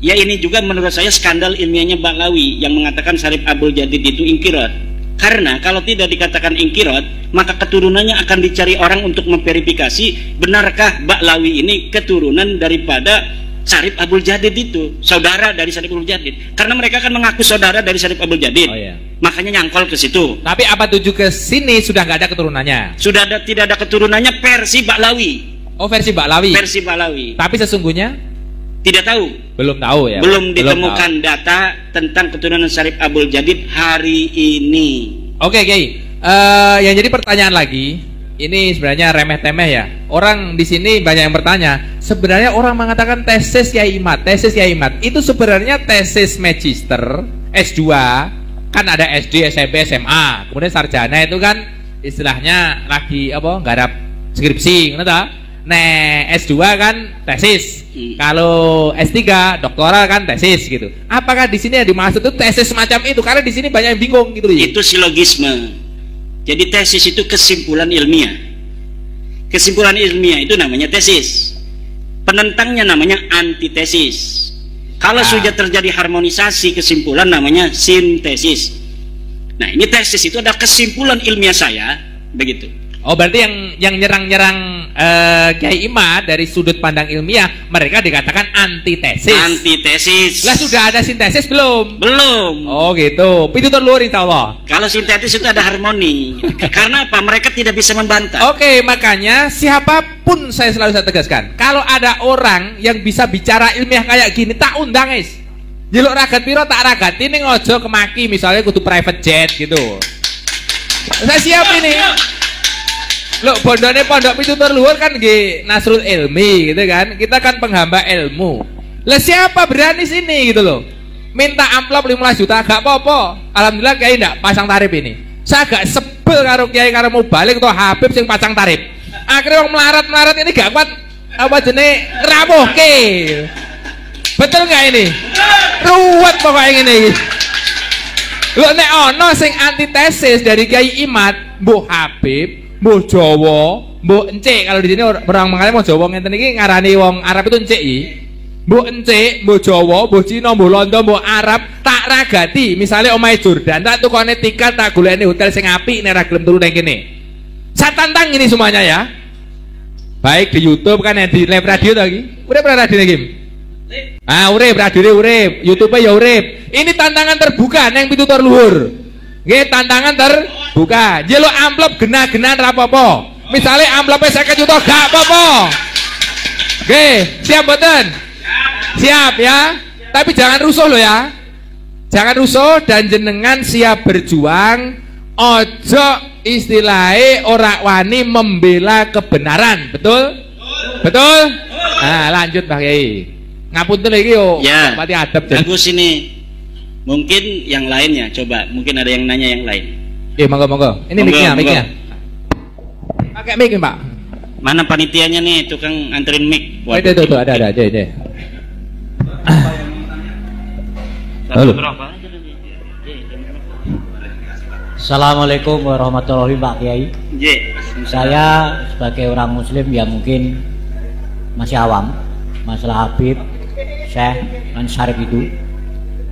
ya ini juga menurut saya skandal ilmiahnya Baklawi yang mengatakan Syarif Abdul Jadid itu ingkirot. Karena kalau tidak dikatakan ingkirot, maka keturunannya akan dicari orang untuk memverifikasi benarkah Baklawi ini keturunan daripada Syarif Abdul Jadid itu, saudara dari Syarif Abdul Jadid. Karena mereka akan mengaku saudara dari Syarif Abdul Jadid. Oh, iya. Makanya nyangkol ke situ. Tapi abad 7 ke sini sudah nggak ada keturunannya. Sudah tidak ada keturunannya versi Baklawi. Oh, versi Baklawi. Versi Baklawi. Tapi sesungguhnya tidak tahu. Belum tahu ya. Belum ditemukan data tentang keturunan Syarif Abdul Jadid hari ini. Oke, Kiai. Yang jadi pertanyaan lagi, ini sebenarnya remeh-temeh ya. Orang di sini banyak yang bertanya, sebenarnya orang mengatakan tesis Yai Imad itu sebenarnya tesis magister S2, kan ada SD, SMP, SMA, kemudian sarjana itu kan istilahnya lagi nggarap skripsi, ngono ta? Nah, S2 kan tesis. Kalau S3 doktoral kan tesis gitu. Apakah di sini yang dimaksud itu tesis semacam itu? Karena di sini banyak yang bingung gitu ya. Itu silogisme. Jadi tesis itu kesimpulan ilmiah. Kesimpulan ilmiah itu namanya tesis. Penentangnya namanya antitesis. Kalau sudah terjadi harmonisasi kesimpulan namanya sintesis. Nah, ini tesis itu ada kesimpulan ilmiah saya, begitu. Oh, berarti yang nyerang-nyerang Kiai Imad dari sudut pandang ilmiah, mereka dikatakan antitesis. Antitesis. Lah sudah ada sintesis belum? Belum. Oh gitu. Pintu luar insyaallah. Kalau sintetis itu ada harmoni. Karena apa? Mereka tidak bisa membantah. Oke, makanya siapapun saya selalu tegaskan, kalau ada orang yang bisa bicara ilmiah kayak gini, tak undang guys. Jeluk ragat piro tak ragat ini ngojo kemaki, misalnya kudu private jet gitu. Saya siap ini. Loh, bondone pondok pitutur luhur kan nggih Nasrul Ilmi gitu kan. Kita kan penghamba ilmu. Lah siapa berani sini gitu loh. Minta amplop 15 juta gak apa-apa. Alhamdulillah Kiai ndak pasang tarif ini. Saya gak sebel karo Kiai karo mau balik atau Habib sing pasang tarif. Akhirnya wong melarat-melarat ini gak kuat rawohke. Betul gak ini? Ruwet pokoknya ini. Loh nek ono sing antitesis dari Kiai Imad, Mbah Habib, Mbah Jawa, Mbah Encik. Kalau di sini orang mengalami Mbah Jawa ngenten iki ngarani wong Arab itu Encik iki. Mbah Encik, Mbah Jawa, Mbah Cina, Mbah Londo, Mbah Arab tak ragati. Misalnya omahe Jordan tak tukone tiket tak golekne hotel sing apik nek ra gelem turu nang kene. Saya tantang ini semuanya ya. Baik di YouTube kan di live radio ta iki. Urip radio iki. Urip radio urip, YouTube ya urip. Ini tantangan terbuka nang pitutur luhur. Nggih, tantangan terbuka. Jeluk amplop gena-genan ra apa-apa. Misale amplope 50 juta gak apa-apa. Nggih, siap mboten? Siap ya. Tapi jangan rusuh loh ya. Jangan rusuh dan jenengan siap berjuang. Ojo istilahnya ora wani membela kebenaran. Betul? Betul? Nah, lanjut Pak Kiai. Ngapunten lagi yo. Ya. Pati adab. Bagus ini. Mungkin yang lainnya, coba. Mungkin ada yang nanya yang lain. Monggo. Ini mic-nya. Pakai mic, Pak. Mana panitianya nih, tukang anterin mic? Oh, itu ada aja. Halo. Assalamualaikum warahmatullahi wabarakatuh, Pak Kiai. Ye. Saya sebagai orang Muslim ya mungkin masih awam masalah Habib, Syekh, dan Syarif itu.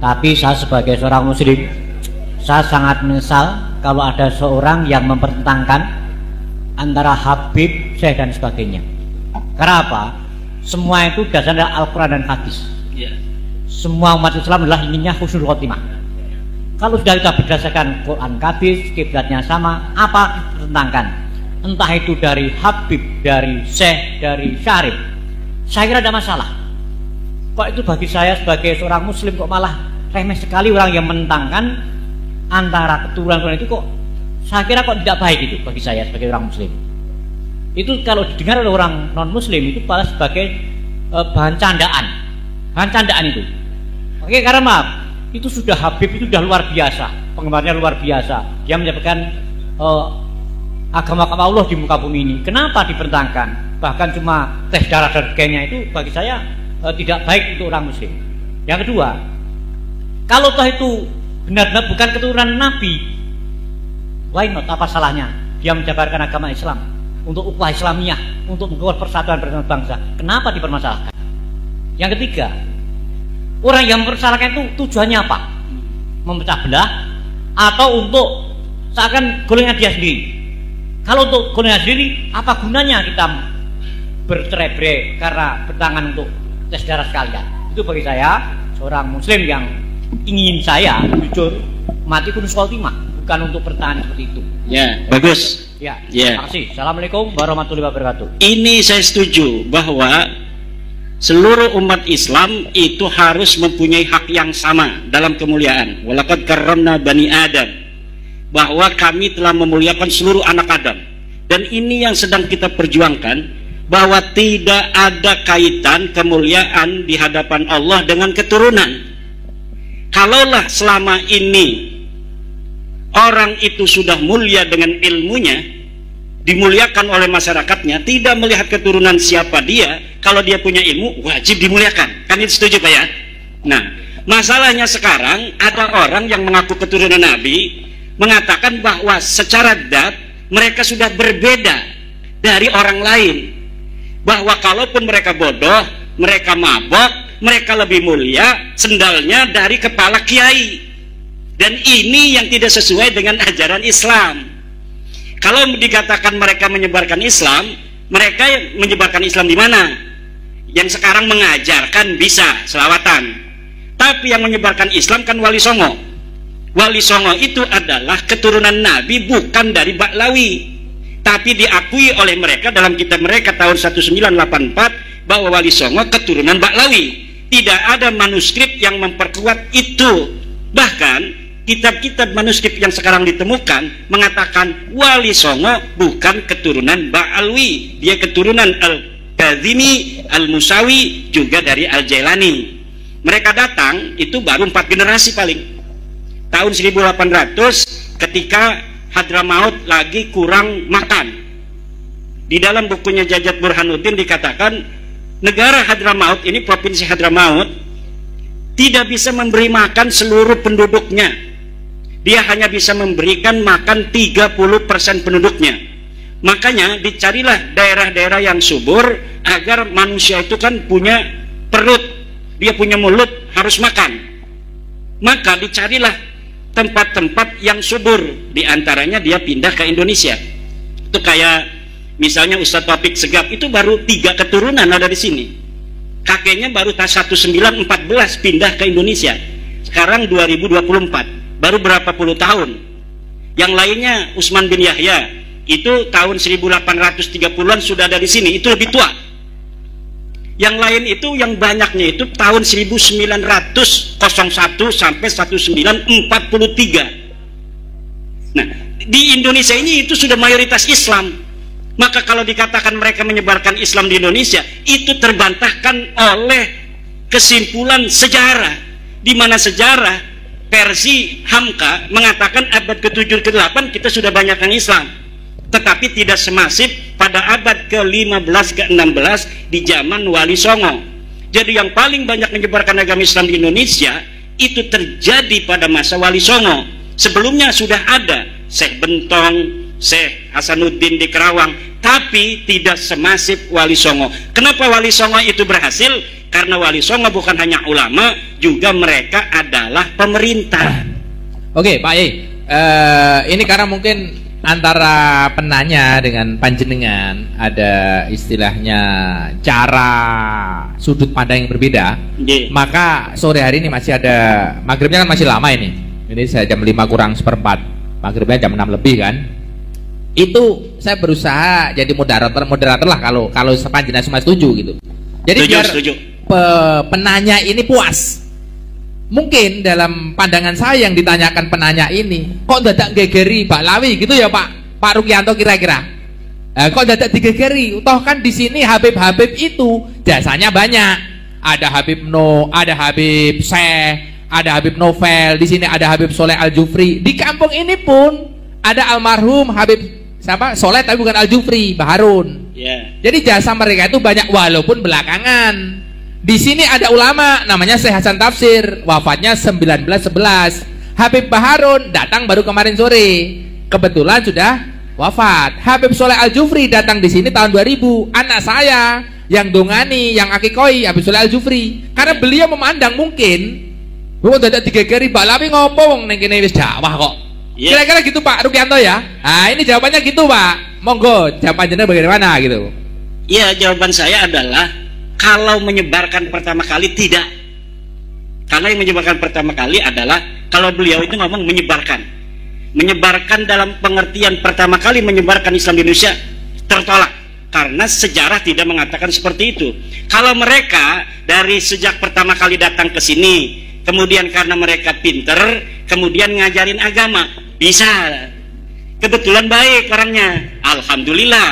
Tapi saya sebagai seorang muslim, saya sangat menyesal kalau ada seorang yang mempertentangkan antara Habib, Syekh dan sebagainya. Karena apa? Semua itu dasarnya Al-Quran dan hadis. Semua umat Islam adalah inginnya husnul khotimah. Kalau sudah kita berdasarkan Quran hadis, kiblatnya sama, apa ditentangkan? Entah itu dari Habib, dari Syekh, dari Syarif, saya kira ada masalah. Kok itu bagi saya sebagai seorang muslim kok malah remeh sekali orang yang menentangkan antara keturunan itu, kok saya kira kok tidak baik itu bagi saya sebagai orang muslim. Itu kalau didengar oleh orang non muslim itu malah sebagai bahan candaan itu. Oke, karena maaf, itu sudah Habib itu sudah luar biasa, penggemarnya luar biasa. Dia menyebabkan agama Allah di muka bumi ini. Kenapa dipertentangkan? Bahkan cuma tes darah dan sebagainya itu bagi saya tidak baik untuk orang muslim. Yang kedua, kalau toh itu benar-benar bukan keturunan Nabi, why not? Apa salahnya dia menjabarkan agama Islam untuk ukhuwah Islamiyah, untuk membuat persatuan bangsa? Kenapa dipermasalahkan? Yang ketiga, orang yang mempersalahkan itu tujuannya apa? Memecah belah atau untuk seakan golongan dia sendiri? Kalau untuk golongan sendiri, apa gunanya kita bercerai-berai karena bertangan untuk tes darah sekalian? Itu bagi saya seorang muslim yang ingin saya jujur mati kunus khotimah, bukan untuk bertahan seperti itu. Ya, bagus. Ya, ya. Terima kasih. Assalamualaikum warahmatullahi wabarakatuh. Ini saya setuju bahwa seluruh umat Islam itu harus mempunyai hak yang sama dalam kemuliaan. Walaqad karramna bani Adam, bahwa kami telah memuliakan seluruh anak Adam. Dan ini yang sedang kita perjuangkan, bahwa tidak ada kaitan kemuliaan di hadapan Allah dengan keturunan. Kalaulah selama ini orang itu sudah mulia dengan ilmunya, dimuliakan oleh masyarakatnya, tidak melihat keturunan siapa dia, kalau dia punya ilmu wajib dimuliakan. Kan itu setuju Pak ya? Nah, masalahnya sekarang ada orang yang mengaku keturunan Nabi mengatakan bahwa secara dat mereka sudah berbeda dari orang lain, bahwa kalaupun mereka bodoh, mereka mabok, mereka lebih mulia sendalnya dari kepala kiai. Dan ini yang tidak sesuai dengan ajaran Islam. Kalau dikatakan mereka menyebarkan Islam, mereka menyebarkan Islam di mana? Yang sekarang mengajarkan bisa selawatan, tapi yang menyebarkan Islam kan Wali Songo. Wali Songo itu adalah keturunan Nabi, bukan dari Baklawi, tapi diakui oleh mereka dalam kitab mereka tahun 1984 bahwa Wali Songo keturunan Baklawi. Tidak ada manuskrip yang memperkuat itu. Bahkan kitab-kitab manuskrip yang sekarang ditemukan mengatakan Wali Songo bukan keturunan Ba'alwi, dia keturunan Al-Kazimi, Al-Musawi, juga dari Al-Jailani. Mereka datang itu baru 4 generasi paling. Tahun 1800 ketika Hadramaut lagi kurang makan. Di dalam bukunya Jajat Burhanuddin dikatakan negara Hadramaut ini, provinsi Hadramaut, tidak bisa memberi makan seluruh penduduknya. Dia hanya bisa memberikan makan 30% penduduknya. Makanya dicarilah daerah-daerah yang subur agar manusia itu kan punya perut, dia punya mulut, harus makan. Maka dicarilah tempat-tempat yang subur, diantaranya dia pindah ke Indonesia. Itu kayak misalnya Ustadz Taufik Segaf itu baru 3 keturunan ada di sini. Kakeknya baru 1914 pindah ke Indonesia. Sekarang 2024, baru berapa puluh tahun. Yang lainnya Usman bin Yahya itu tahun 1830-an sudah ada di sini, itu lebih tua. Yang lain itu yang banyaknya itu tahun 1901 sampai 1943. Nah, di Indonesia ini itu sudah mayoritas Islam. Maka kalau dikatakan mereka menyebarkan Islam di Indonesia, itu terbantahkan oleh kesimpulan sejarah, di mana sejarah versi Hamka mengatakan abad ke-7 ke-8 kita sudah banyak yang Islam, tetapi tidak semasif pada abad ke-15 ke-16 di zaman Wali Songo. Jadi yang paling banyak menyebarkan agama Islam di Indonesia itu terjadi pada masa Wali Songo. Sebelumnya sudah ada Syekh Bentong, Syekh Hasanuddin di Kerawang, tapi tidak semasif Wali Songo. Kenapa Wali Songo itu berhasil? Karena Wali Songo bukan hanya ulama, juga mereka adalah pemerintah. Oke, Pak Yai, ini karena mungkin antara penanya dengan panjenengan ada istilahnya cara sudut pandang yang berbeda. Maka sore hari ini masih ada, maghribnya kan masih lama ini. Ini saya jam 5 kurang seperempat, maghribnya jam 6 lebih kan. Itu saya berusaha jadi moderator lah kalau sepanjangnya semua setuju gitu. Jadi biar penanya ini puas. Mungkin dalam pandangan saya yang ditanyakan penanya ini, kok dadak gegeri Pak Lawi gitu ya Pak Rukianto kira-kira. Kok dadak digegeri? Toh kan di sini Habib-habib itu jasanya banyak. Ada Habib No, ada Habib Syekh, ada Habib Novel, di sini ada Habib Soleh Al-Jufri. Di kampung ini pun ada almarhum Habib siapa? Soleh tapi bukan Al-Jufri, Baharun. Jadi jasa mereka itu banyak walaupun belakangan. Di sini ada ulama namanya Syekh Hasan Tafsir, wafatnya 1911. Habib Baharun datang baru kemarin sore, kebetulan sudah wafat. Habib Soleh Al-Jufri datang di sini tahun 2000. Anak saya yang dongani, yang akikoi Habib Soleh Al-Jufri. Karena beliau memandang mungkin dadak digegeri Pak Lawi ngopo wong ning kene wis dakwah kok. Kira-kira gitu Pak Rukianto ya. Nah, ini jawabannya gitu Pak. Monggo jawabannya bagaimana gitu. Iya, jawaban saya adalah kalau menyebarkan pertama kali tidak. Karena yang menyebarkan pertama kali adalah kalau beliau itu ngomong menyebarkan. Menyebarkan dalam pengertian pertama kali menyebarkan Islam di Indonesia tertolak. Karena sejarah tidak mengatakan seperti itu. Kalau mereka dari sejak pertama kali datang ke sini, kemudian karena mereka pinter, kemudian ngajarin agama, bisa. Kebetulan baik orangnya, alhamdulillah.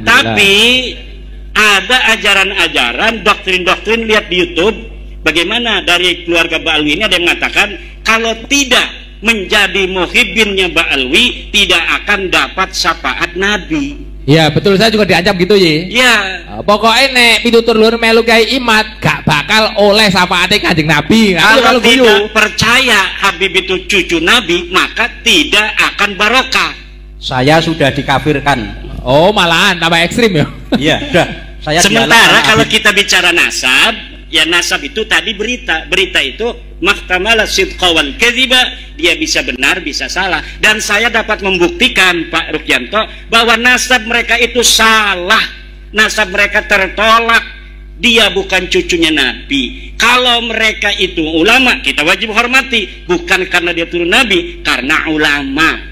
Tapi ada ajaran-ajaran, doktrin-doktrin, lihat di YouTube bagaimana dari keluarga Ba'alwi ini ada yang mengatakan kalau tidak menjadi muhibbinnya Ba'alwi tidak akan dapat syafaat Nabi. Ya betul, saya juga diancam gitu ya. Pokoknya nek pitutur luhur melu kiai imat gak bakal oleh syafaate Kanjeng Nabi. Kalau tidak percaya Habib itu cucu Nabi, maka tidak akan barokah. Saya sudah dikafirkan. Oh malahan tambah ekstrim ya. Iya sudah. Sementara kalau kita bicara nasab, ya nasab itu tadi berita itu mahtamala sidqa wal kadhiba, dia bisa benar bisa salah, dan saya dapat membuktikan Pak Rukianto bahwa nasab mereka itu salah, nasab mereka tertolak, dia bukan cucunya Nabi. Kalau mereka itu ulama, kita wajib hormati, bukan karena dia turun Nabi, karena ulama,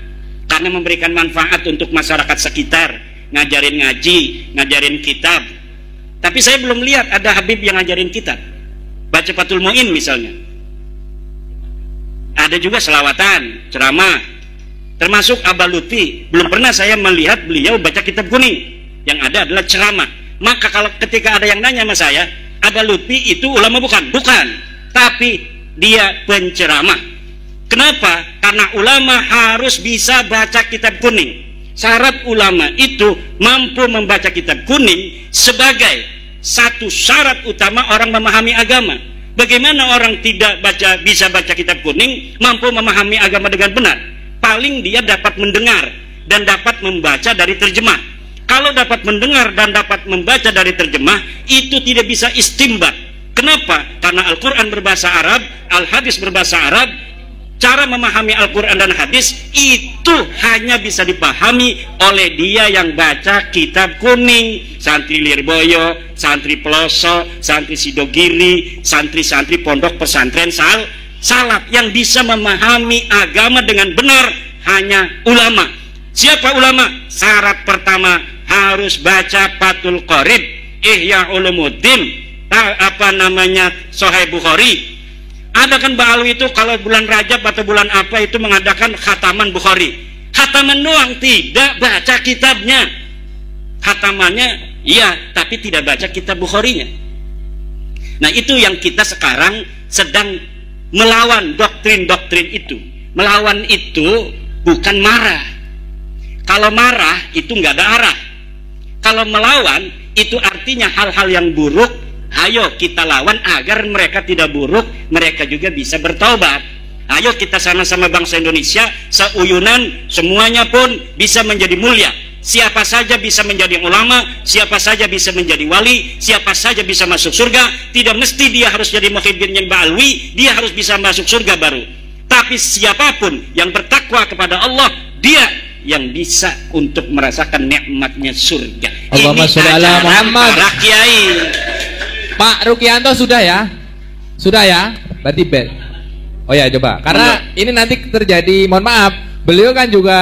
karena memberikan manfaat untuk masyarakat sekitar, ngajarin ngaji, ngajarin kitab. Tapi saya belum lihat ada Habib yang ngajarin kitab. Baca Fathul Mu'in misalnya. Ada juga selawatan, ceramah. Termasuk Abah Lutfi. Belum pernah saya melihat beliau baca kitab kuning. Yang ada adalah ceramah. Maka kalau ketika ada yang nanya sama saya, Abah Lutfi itu ulama bukan? Bukan. Tapi dia penceramah. Kenapa? Karena ulama harus bisa baca kitab kuning. Syarat ulama itu mampu membaca kitab kuning sebagai satu syarat utama orang memahami agama. Bagaimana orang tidak bisa baca kitab kuning mampu memahami agama dengan benar? Paling dia dapat mendengar dan dapat membaca dari terjemah. Kalau dapat mendengar dan dapat membaca dari terjemah, itu tidak bisa istimbat. Kenapa? Karena Al-Quran berbahasa Arab, Al-Hadis berbahasa Arab. Cara memahami Al-Quran dan hadis itu hanya bisa dipahami oleh dia yang baca kitab kuning. Santri Lirboyo, santri Peloso, santri Sidogiri, santri-santri pondok pesantren salaf. Yang bisa memahami agama dengan benar hanya ulama. Siapa ulama? Syarat pertama harus baca Fathul Qorib, Ihya Ulumuddin, Sahih Bukhari. Ada kan Ba'alwi itu kalau bulan Rajab atau bulan apa itu mengadakan khataman Bukhari. Khataman doang, tidak baca kitabnya. Khatamannya iya, tapi tidak baca kitab Bukharinya. Nah itu yang kita sekarang sedang melawan doktrin-doktrin itu. Melawan itu bukan marah. Kalau marah itu nggak ada arah. Kalau melawan itu artinya hal-hal yang buruk, ayo kita lawan agar mereka tidak buruk, mereka juga bisa bertobat. Ayo kita sama-sama bangsa Indonesia, seuyunan, semuanya pun bisa menjadi mulia. Siapa saja bisa menjadi ulama, siapa saja bisa menjadi wali, siapa saja bisa masuk surga. Tidak mesti dia harus jadi Muhyiddin yang Ba'alwi, dia harus bisa masuk surga baru. Tapi siapapun yang bertakwa kepada Allah, dia yang bisa untuk merasakan nikmatnya surga. Allahumma sholli ala Muhammad. Para kiai. Pak Rukianto sudah ya? Sudah ya? Berarti bet. Oh ya, coba. Karena ini nanti terjadi, mohon maaf, beliau kan juga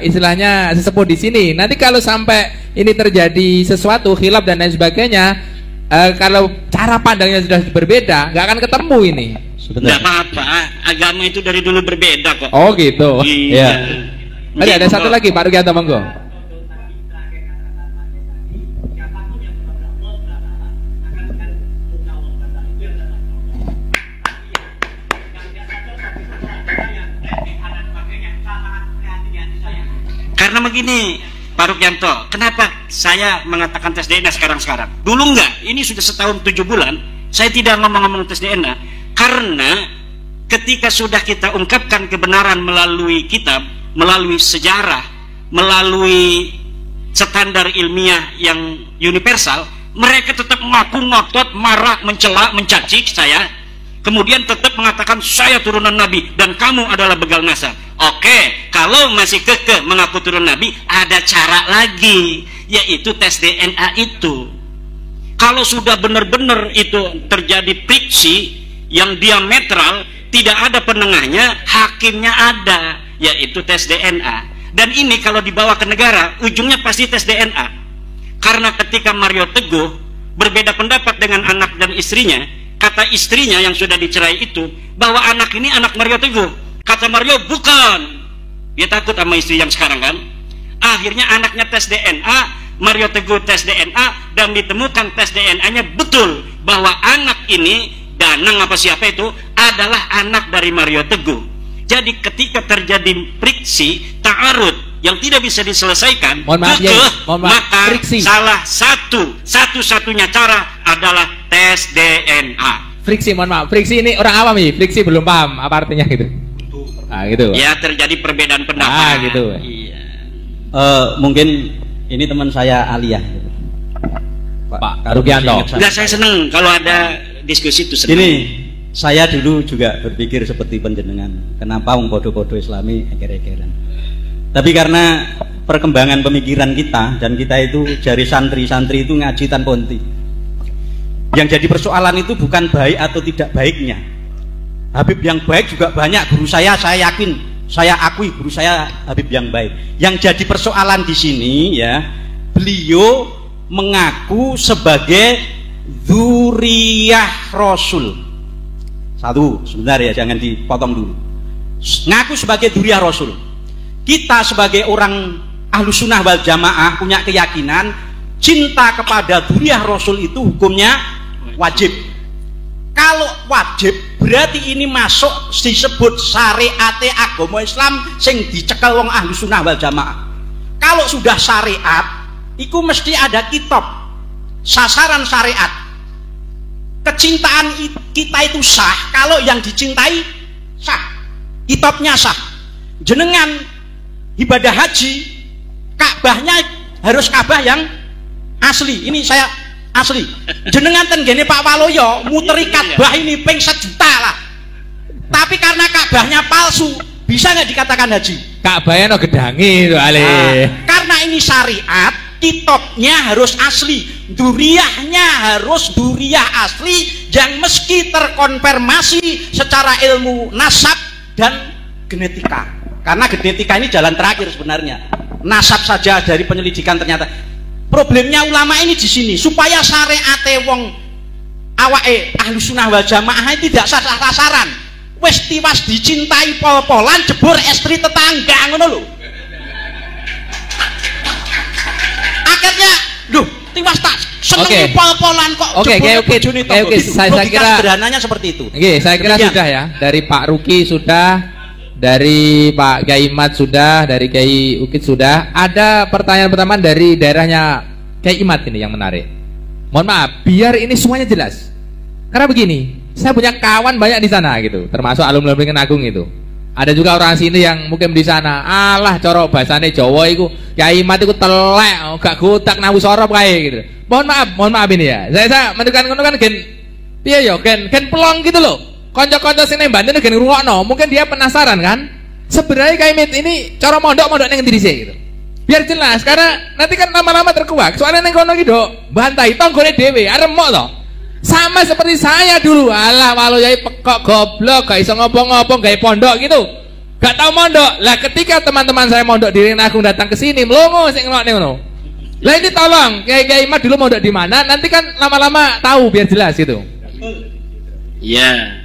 istilahnya sesepuh di sini. Nanti kalau sampai ini terjadi sesuatu khilaf dan lain sebagainya, kalau cara pandangnya sudah berbeda, nggak akan ketemu ini. Tidak apa-apa, agama itu dari dulu berbeda kok. Oh gitu. Iya. Tadi ada satu lagi Pak Rukianto, monggo. Karena begini Pak Rukianto, kenapa saya mengatakan tes DNA sekarang-sekarang? Dulu enggak, ini sudah setahun 7 bulan saya tidak ngomong-ngomong tes DNA. Karena ketika sudah kita ungkapkan kebenaran melalui kitab, melalui sejarah, melalui standar ilmiah yang universal, mereka tetap mengaku, ngotot, marah, mencela, mencaci saya, kemudian tetap mengatakan saya turunan Nabi dan kamu adalah begal nasab. Oke, kalau masih kekeh mengaku turun Nabi, ada cara lagi, yaitu tes DNA itu. Kalau sudah benar-benar itu terjadi friksi yang diametral, tidak ada penengahnya, hakimnya ada, yaitu tes DNA. Dan ini kalau dibawa ke negara, ujungnya pasti tes DNA. Karena ketika Mario Teguh berbeda pendapat dengan anak dan istrinya, kata istrinya yang sudah dicerai itu, bahwa anak ini anak Mario Teguh. Kata Mario, bukan. Dia takut sama istri yang sekarang kan. Akhirnya anaknya tes DNA, Mario Teguh tes DNA, dan ditemukan tes DNA-nya betul bahwa anak ini, Danang apa siapa itu, adalah anak dari Mario Teguh. Jadi ketika terjadi friksi, ta'arud yang tidak bisa diselesaikan, maka friksi. Salah satu-satunya cara adalah tes DNA. Friksi, mohon maaf, friksi ini orang awam nih, friksi belum paham apa artinya gitu. Nah, gitu. Ya terjadi perbedaan pendapat. Gitu. Iya. Mungkin ini teman saya Aliyah. Pak Rukianto. Enggak, saya senang kalau ada diskusi itu senang. Ini saya dulu juga berpikir seperti panjenengan. Kenapa wong podo-podo Islami eker-ekeran? Tapi karena perkembangan pemikiran kita, dan kita itu jari santri itu ngaji tanpa henti. Yang jadi persoalan itu bukan baik atau tidak baiknya. Habib yang baik juga banyak, guru saya yakin, saya akui guru saya Habib yang baik. Yang jadi persoalan di sini ya, beliau mengaku sebagai dzurriyyah Rasul. Satu, sebentar ya, jangan dipotong dulu. Ngaku sebagai dzurriyyah Rasul. Kita sebagai orang Ahlus Sunnah wal Jamaah punya keyakinan cinta kepada dzurriyyah Rasul itu hukumnya wajib. Kalau wajib berarti ini masuk disebut syariat agama Islam sing dicekel wong Ahlu Sunnah wal Jamaah. Kalau sudah syariat, itu mesti ada kitab sasaran syariat. Kecintaan kita itu sah kalau yang dicintai sah, kitabnya sah. Jenengan ibadah haji, Ka'bahnya harus Ka'bah yang asli. Ini saya asli. Jenengan tenggene Pak Waloyo muteri Ka'bah ini ping 1 juta lah. Tapi karena Ka'bahnya palsu, bisa nggak dikatakan haji? Ka'bahnya no gedangi itu Ale. Karena ini syariat, kitabnya harus asli, dzurriyyahnya harus dzurriyyah asli yang meski terkonfirmasi secara ilmu nasab dan genetika. Karena genetika ini jalan terakhir sebenarnya. Nasab saja dari penyelidikan ternyata. Problemnya ulama ini di sini, supaya syariate wong awake Ahlus Sunnah wal Jamaah tidak salah sasaran. Wis tiwas dicintai pol-polan jebur estri tetangga ngono lho. Akhirnya, duh, tiwas tak seneng pol-polan kok jebur bojone to. Oke, saya kira sederhananya seperti itu. Oke, saya kira sudah ya. Dari Pak Ruki sudah, dari Pak Kiai Imad sudah, dari Kiai Ukit sudah. Ada pertanyaan pertama dari daerahnya Kiai Imad ini yang menarik. Mohon maaf, biar ini semuanya jelas. Karena begini, saya punya kawan banyak di sana gitu, termasuk alumni Kenagung itu. Ada juga orang sini yang mungkin di sana, alah coro bahasane Jawa iku, Kyai Mat iku telek, gak gutak nahu sorop kae gitu. Mohon maaf ini ya. Saya mendekan ngono kan gen piye ya, gen pelong gitu loh. Kanca-kanca sing nang Banten gen ngrungokno, mungkin dia penasaran kan. Sebenarnya Kyai Mat ini cara mondok ning ndi sih gitu. Biar jelas, karena nanti kan lama-lama terkuak. Soalnya neng kono gitu, bantai tonggone dewe, aremok toh. Sama seperti saya dulu. Alah, walau yai pekok goblok, gak iso ngopong-ngopong, gak pondok gitu. Gak tahu mondok. Lah ketika teman-teman saya mondok di Rinakung datang ke sini, melongo sing ngelokne ngono. Lah ini tolong, Kiai Mat dulu mondok di mana? Nanti kan lama-lama tahu biar jelas gitu. Ya.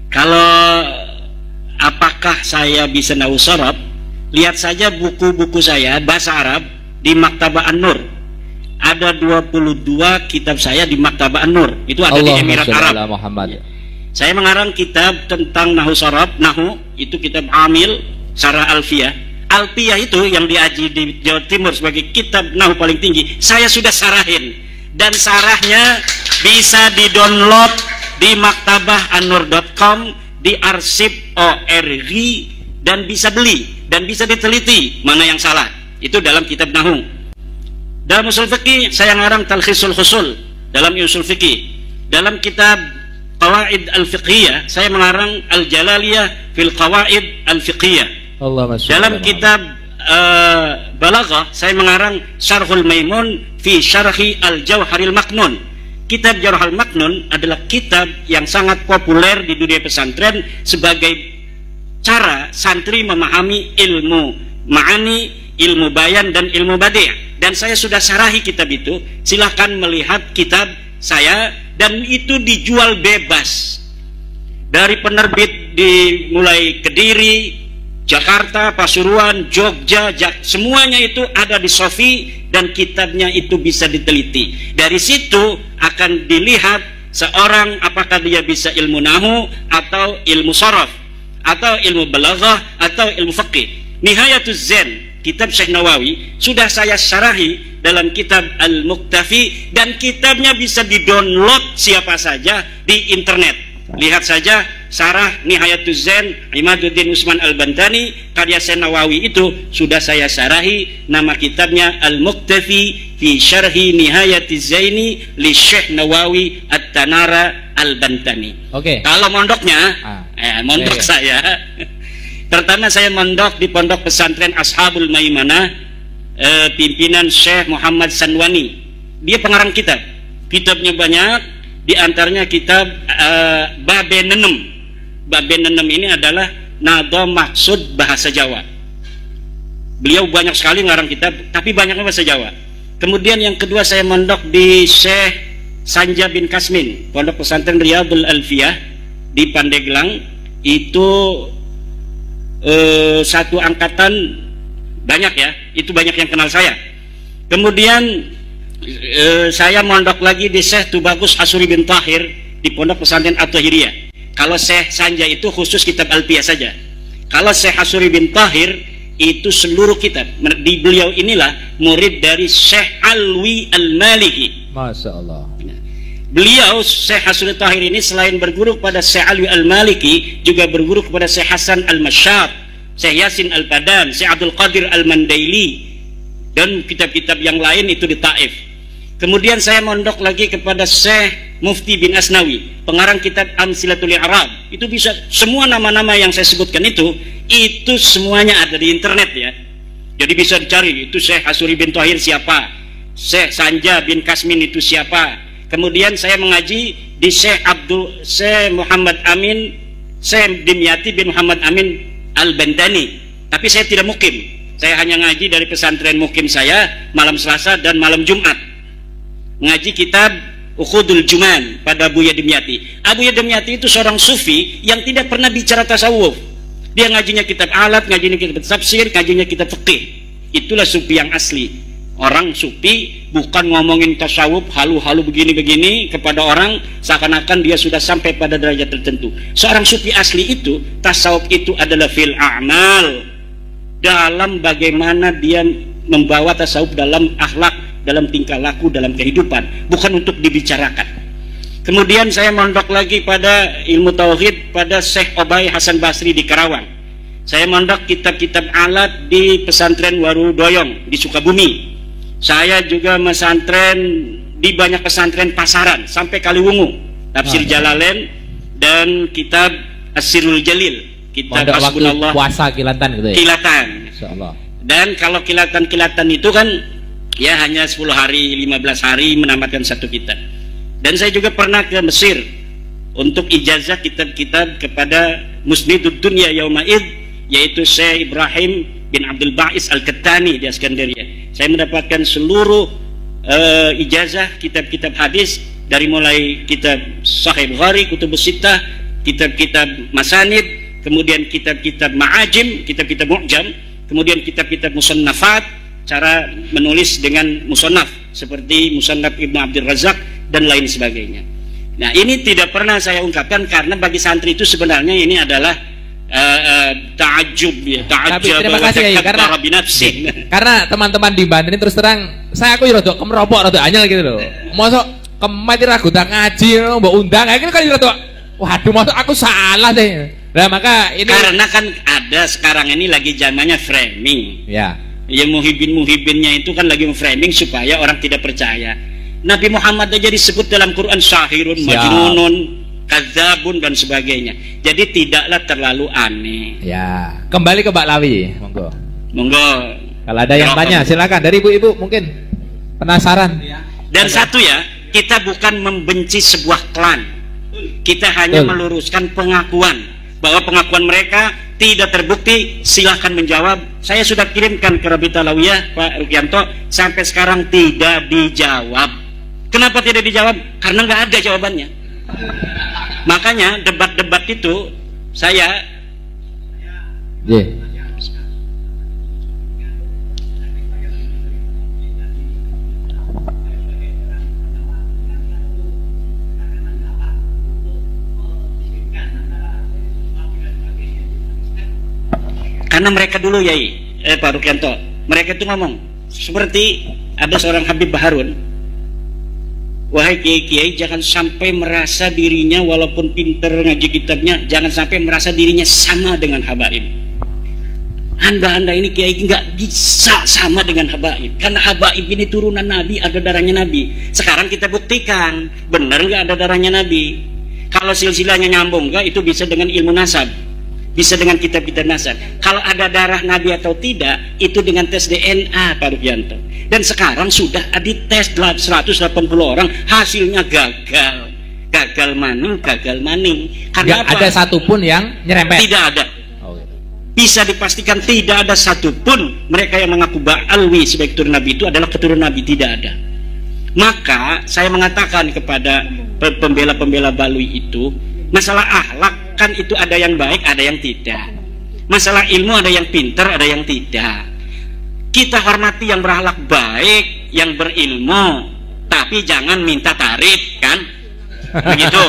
Kalau apakah saya bisa nahu sorab? Lihat saja buku-buku saya bahasa Arab di Maktabah An-Nur. Ada 22 kitab saya di Maktabah An-Nur. Itu ada di Emirat Arab. Saya mengarang kitab tentang nahu sorab, nahu itu kitab Amil, Syarah Alfiyah. Alfiyah itu yang diaji di Jawa Timur sebagai kitab nahu paling tinggi. Saya sudah sarahin dan sarahnya bisa di-download di maktabahanur.com, di arsip ORG, dan bisa beli dan bisa diteliti mana yang salah. Itu dalam kitab nahu. Dalam usul fikih saya ngarang Talkhisul Husul dalam usul fikih. Dalam kitab Qawaid Al-Fiqhiyah saya mengarang Al-Jalaliyah fil Qawaid Al-Fiqhiyah. Dalam kitab Balaghah saya mengarang Syarhul Maimun fi Syarhi Al-Jauharil Maknun. Kitab Jauharil Maknun adalah kitab yang sangat populer di dunia pesantren sebagai cara santri memahami ilmu ma'ani, ilmu bayan, dan ilmu badi'. Dan saya sudah syarahi kitab itu. Silahkan melihat kitab saya, dan itu dijual bebas dari penerbit mulai Kediri, Jakarta, Pasuruan, Jogja, semuanya itu ada di Sofi, dan kitabnya itu bisa diteliti. Dari situ akan dilihat seorang apakah dia bisa ilmu nahu atau ilmu sharaf atau ilmu balaghah atau ilmu fiqih. Nihayatuz Zain kitab Syekh Nawawi sudah saya syarahi dalam kitab Al-Muktafi, dan kitabnya bisa di-download siapa saja di internet. Lihat saja syarah Nihayatuz Zain Imaduddin Usman Al-Bantani karya Syekh Nawawi, itu sudah saya syarahi. Nama kitabnya Al-Muktafi fi Syarhi Nihayatiz Zaini li Syekh Nawawi At-Tanara Al-Bantani. Oke. Kalau mondoknya mondok saya pertama saya mondok di pondok pesantren Ashabul Maimanah, pimpinan Syekh Muhammad Sanwani. Dia pengarang kitab. Kitabnya banyak, di antaranya kitab Babe Nenem. Babe Nenem ini adalah nada maksud bahasa Jawa. Beliau banyak sekali ngarang kitab, tapi banyaknya bahasa Jawa. Kemudian yang kedua saya mondok di Syekh Sanja bin Kasmin, pondok pesantren Riyadul Alfiyah di Pandeglang. Itu satu angkatan banyak ya, itu banyak yang kenal saya. Kemudian saya mondok lagi di Syekh Tubagus Asuri bin Tahir di pondok pesantren At-Tahiriyah. Kalau Syekh Sanja itu khusus kitab Alfiyah saja. Kalau Syekh Asuri bin Tahir itu seluruh kitab. Di beliau inilah murid dari Syekh Alwi Al-Maliki. Masya Allah. Beliau Syekh Asuri Tahir ini selain berguru kepada Syekh Alwi Al-Maliki, juga berguru kepada Syekh Hasan Al-Masyad, Syekh Yasin Al-Padan, Syekh Abdul Qadir Al-Mandaili, dan kitab-kitab yang lain itu di Taif. Kemudian saya mondok lagi kepada Syekh Mufti bin Asnawi, pengarang kitab Amsilatul I'rab. Itu bisa semua nama-nama yang saya sebutkan itu semuanya ada di internet ya. Jadi bisa dicari itu Syekh Asuri bin Tahir siapa, Syekh Sanja bin Kasmin itu siapa. Kemudian saya mengaji di Syekh Muhammad Amin, Syekh Dimyati bin Muhammad Amin Al-Bantani. Tapi saya tidak mukim. Saya hanya ngaji dari pesantren mukim saya malam Selasa dan malam Jumat. Ngaji kitab Ukhudul Juman pada Buya Dimyati. Buya Dimyati itu seorang sufi yang tidak pernah bicara tasawuf. Dia ngajinya kitab alat, ngajinya kitab tafsir, ngajinya kitab fikih. Itulah sufi yang asli. Orang sufi bukan ngomongin tasawuf halu-halu begini-begini kepada orang seakan-akan dia sudah sampai pada derajat tertentu. Seorang sufi asli itu, tasawuf itu adalah fil a'mal, dalam bagaimana dia membawa tasawuf dalam akhlak, dalam tingkah laku, dalam kehidupan, bukan untuk dibicarakan. Kemudian saya mondok lagi pada ilmu tauhid pada Syekh Obay Hasan Basri di Karawang. Saya mondok kitab-kitab alat di pesantren Warudoyong di Sukabumi. Saya juga mesantren di banyak pesantren pasaran sampai Kaliwungu, tafsir Jalalain dan kitab As-Sirrul Jalil, kitab Hasbunallah. Puasa kilatan gitu ya. Kilatan. Insyaallah. Dan kalau kilatan-kilatan itu kan ya hanya 10 hari, 15 hari menamatkan satu kitab. Dan saya juga pernah ke Mesir untuk ijazah kitab-kitab kepada Musnidud Dunya Yaumaid, yaitu Syekh Ibrahim bin Abdul Ba'is Al-Qattani di Iskandaria. Saya mendapatkan seluruh ijazah kitab-kitab hadis, dari mulai kitab Sahih Bukhari, Kutubus Sittah, kitab-kitab Masanid, kemudian kitab-kitab Ma'ajim, kitab-kitab Mu'jam, kemudian kitab-kitab Musannafat, cara menulis dengan musannaf seperti Musannaf Ibnu Abdul Razak dan lain sebagainya. Nah, ini tidak pernah saya ungkapkan karena bagi santri itu sebenarnya ini adalah ta'ajub ya, ta'ajub. Terima kasih ya, karena teman-teman di Banten ini terus terang saya aku rada kemeropok rada anyel gitu loh. Mosok kemati ragu tak ngaji mbok undang kayak kan rada waduh mosok aku salah deh. Nah, maka ini karena kan ada sekarang ini lagi zamannya framing. Ya. Ya muhibinnya itu kan lagi framing supaya orang tidak percaya. Nabi Muhammad aja disebut dalam Quran syahirun, majnunun, kadzabun dan sebagainya. Jadi tidaklah terlalu aneh. Ya, kembali ke Mbak Lawi, monggo. Monggo. Kalau ada yang tanya silakan dari ibu-ibu mungkin penasaran. Dan satu ya, kita bukan membenci sebuah klan. Kita hanya meluruskan pengakuan bahwa pengakuan mereka tidak terbukti. Silahkan menjawab. Saya sudah kirimkan ke Rabita Lawiyah Pak Rukianto, sampai sekarang tidak dijawab. Kenapa tidak dijawab? Karena nggak ada jawabannya. Makanya debat-debat itu saya karena mereka dulu Pak Rukianto, mereka itu ngomong seperti ada seorang Habib Baharun, wahai kiai-kiai jangan sampai merasa dirinya walaupun pinter ngaji kitabnya, jangan sampai merasa dirinya sama dengan habaib. Anda ini kiai nggak bisa sama dengan habaib, karena habaib ini turunan Nabi, ada darahnya Nabi. Sekarang kita buktikan benar nggak ada darahnya Nabi. Kalau silsilahnya nyambung nggak, itu bisa dengan ilmu nasab, bisa dengan kitab-kitab nasab. Kalau ada darah Nabi atau tidak, itu dengan tes DNA Pak Rukianto. Dan sekarang sudah dites 180 orang, hasilnya gagal maning. Karena ada satupun yang nyerempet. Tidak ada. Bisa dipastikan tidak ada satupun mereka yang mengaku Ba'alwi sebagai keturunan Nabi itu adalah keturunan Nabi, tidak ada. Maka saya mengatakan kepada pembela-pembela Balwi itu, masalah akhlak kan itu ada yang baik, ada yang tidak. Masalah ilmu ada yang pintar, ada yang tidak. Kita hormati yang berakhlak baik, yang berilmu, tapi jangan minta tarif kan, begitu.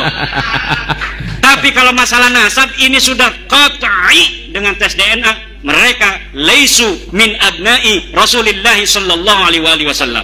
Tapi kalau masalah nasab ini sudah qat'i dengan tes DNA, mereka laisu min abna'i Rasulillah sallallahu alaihi wasallam.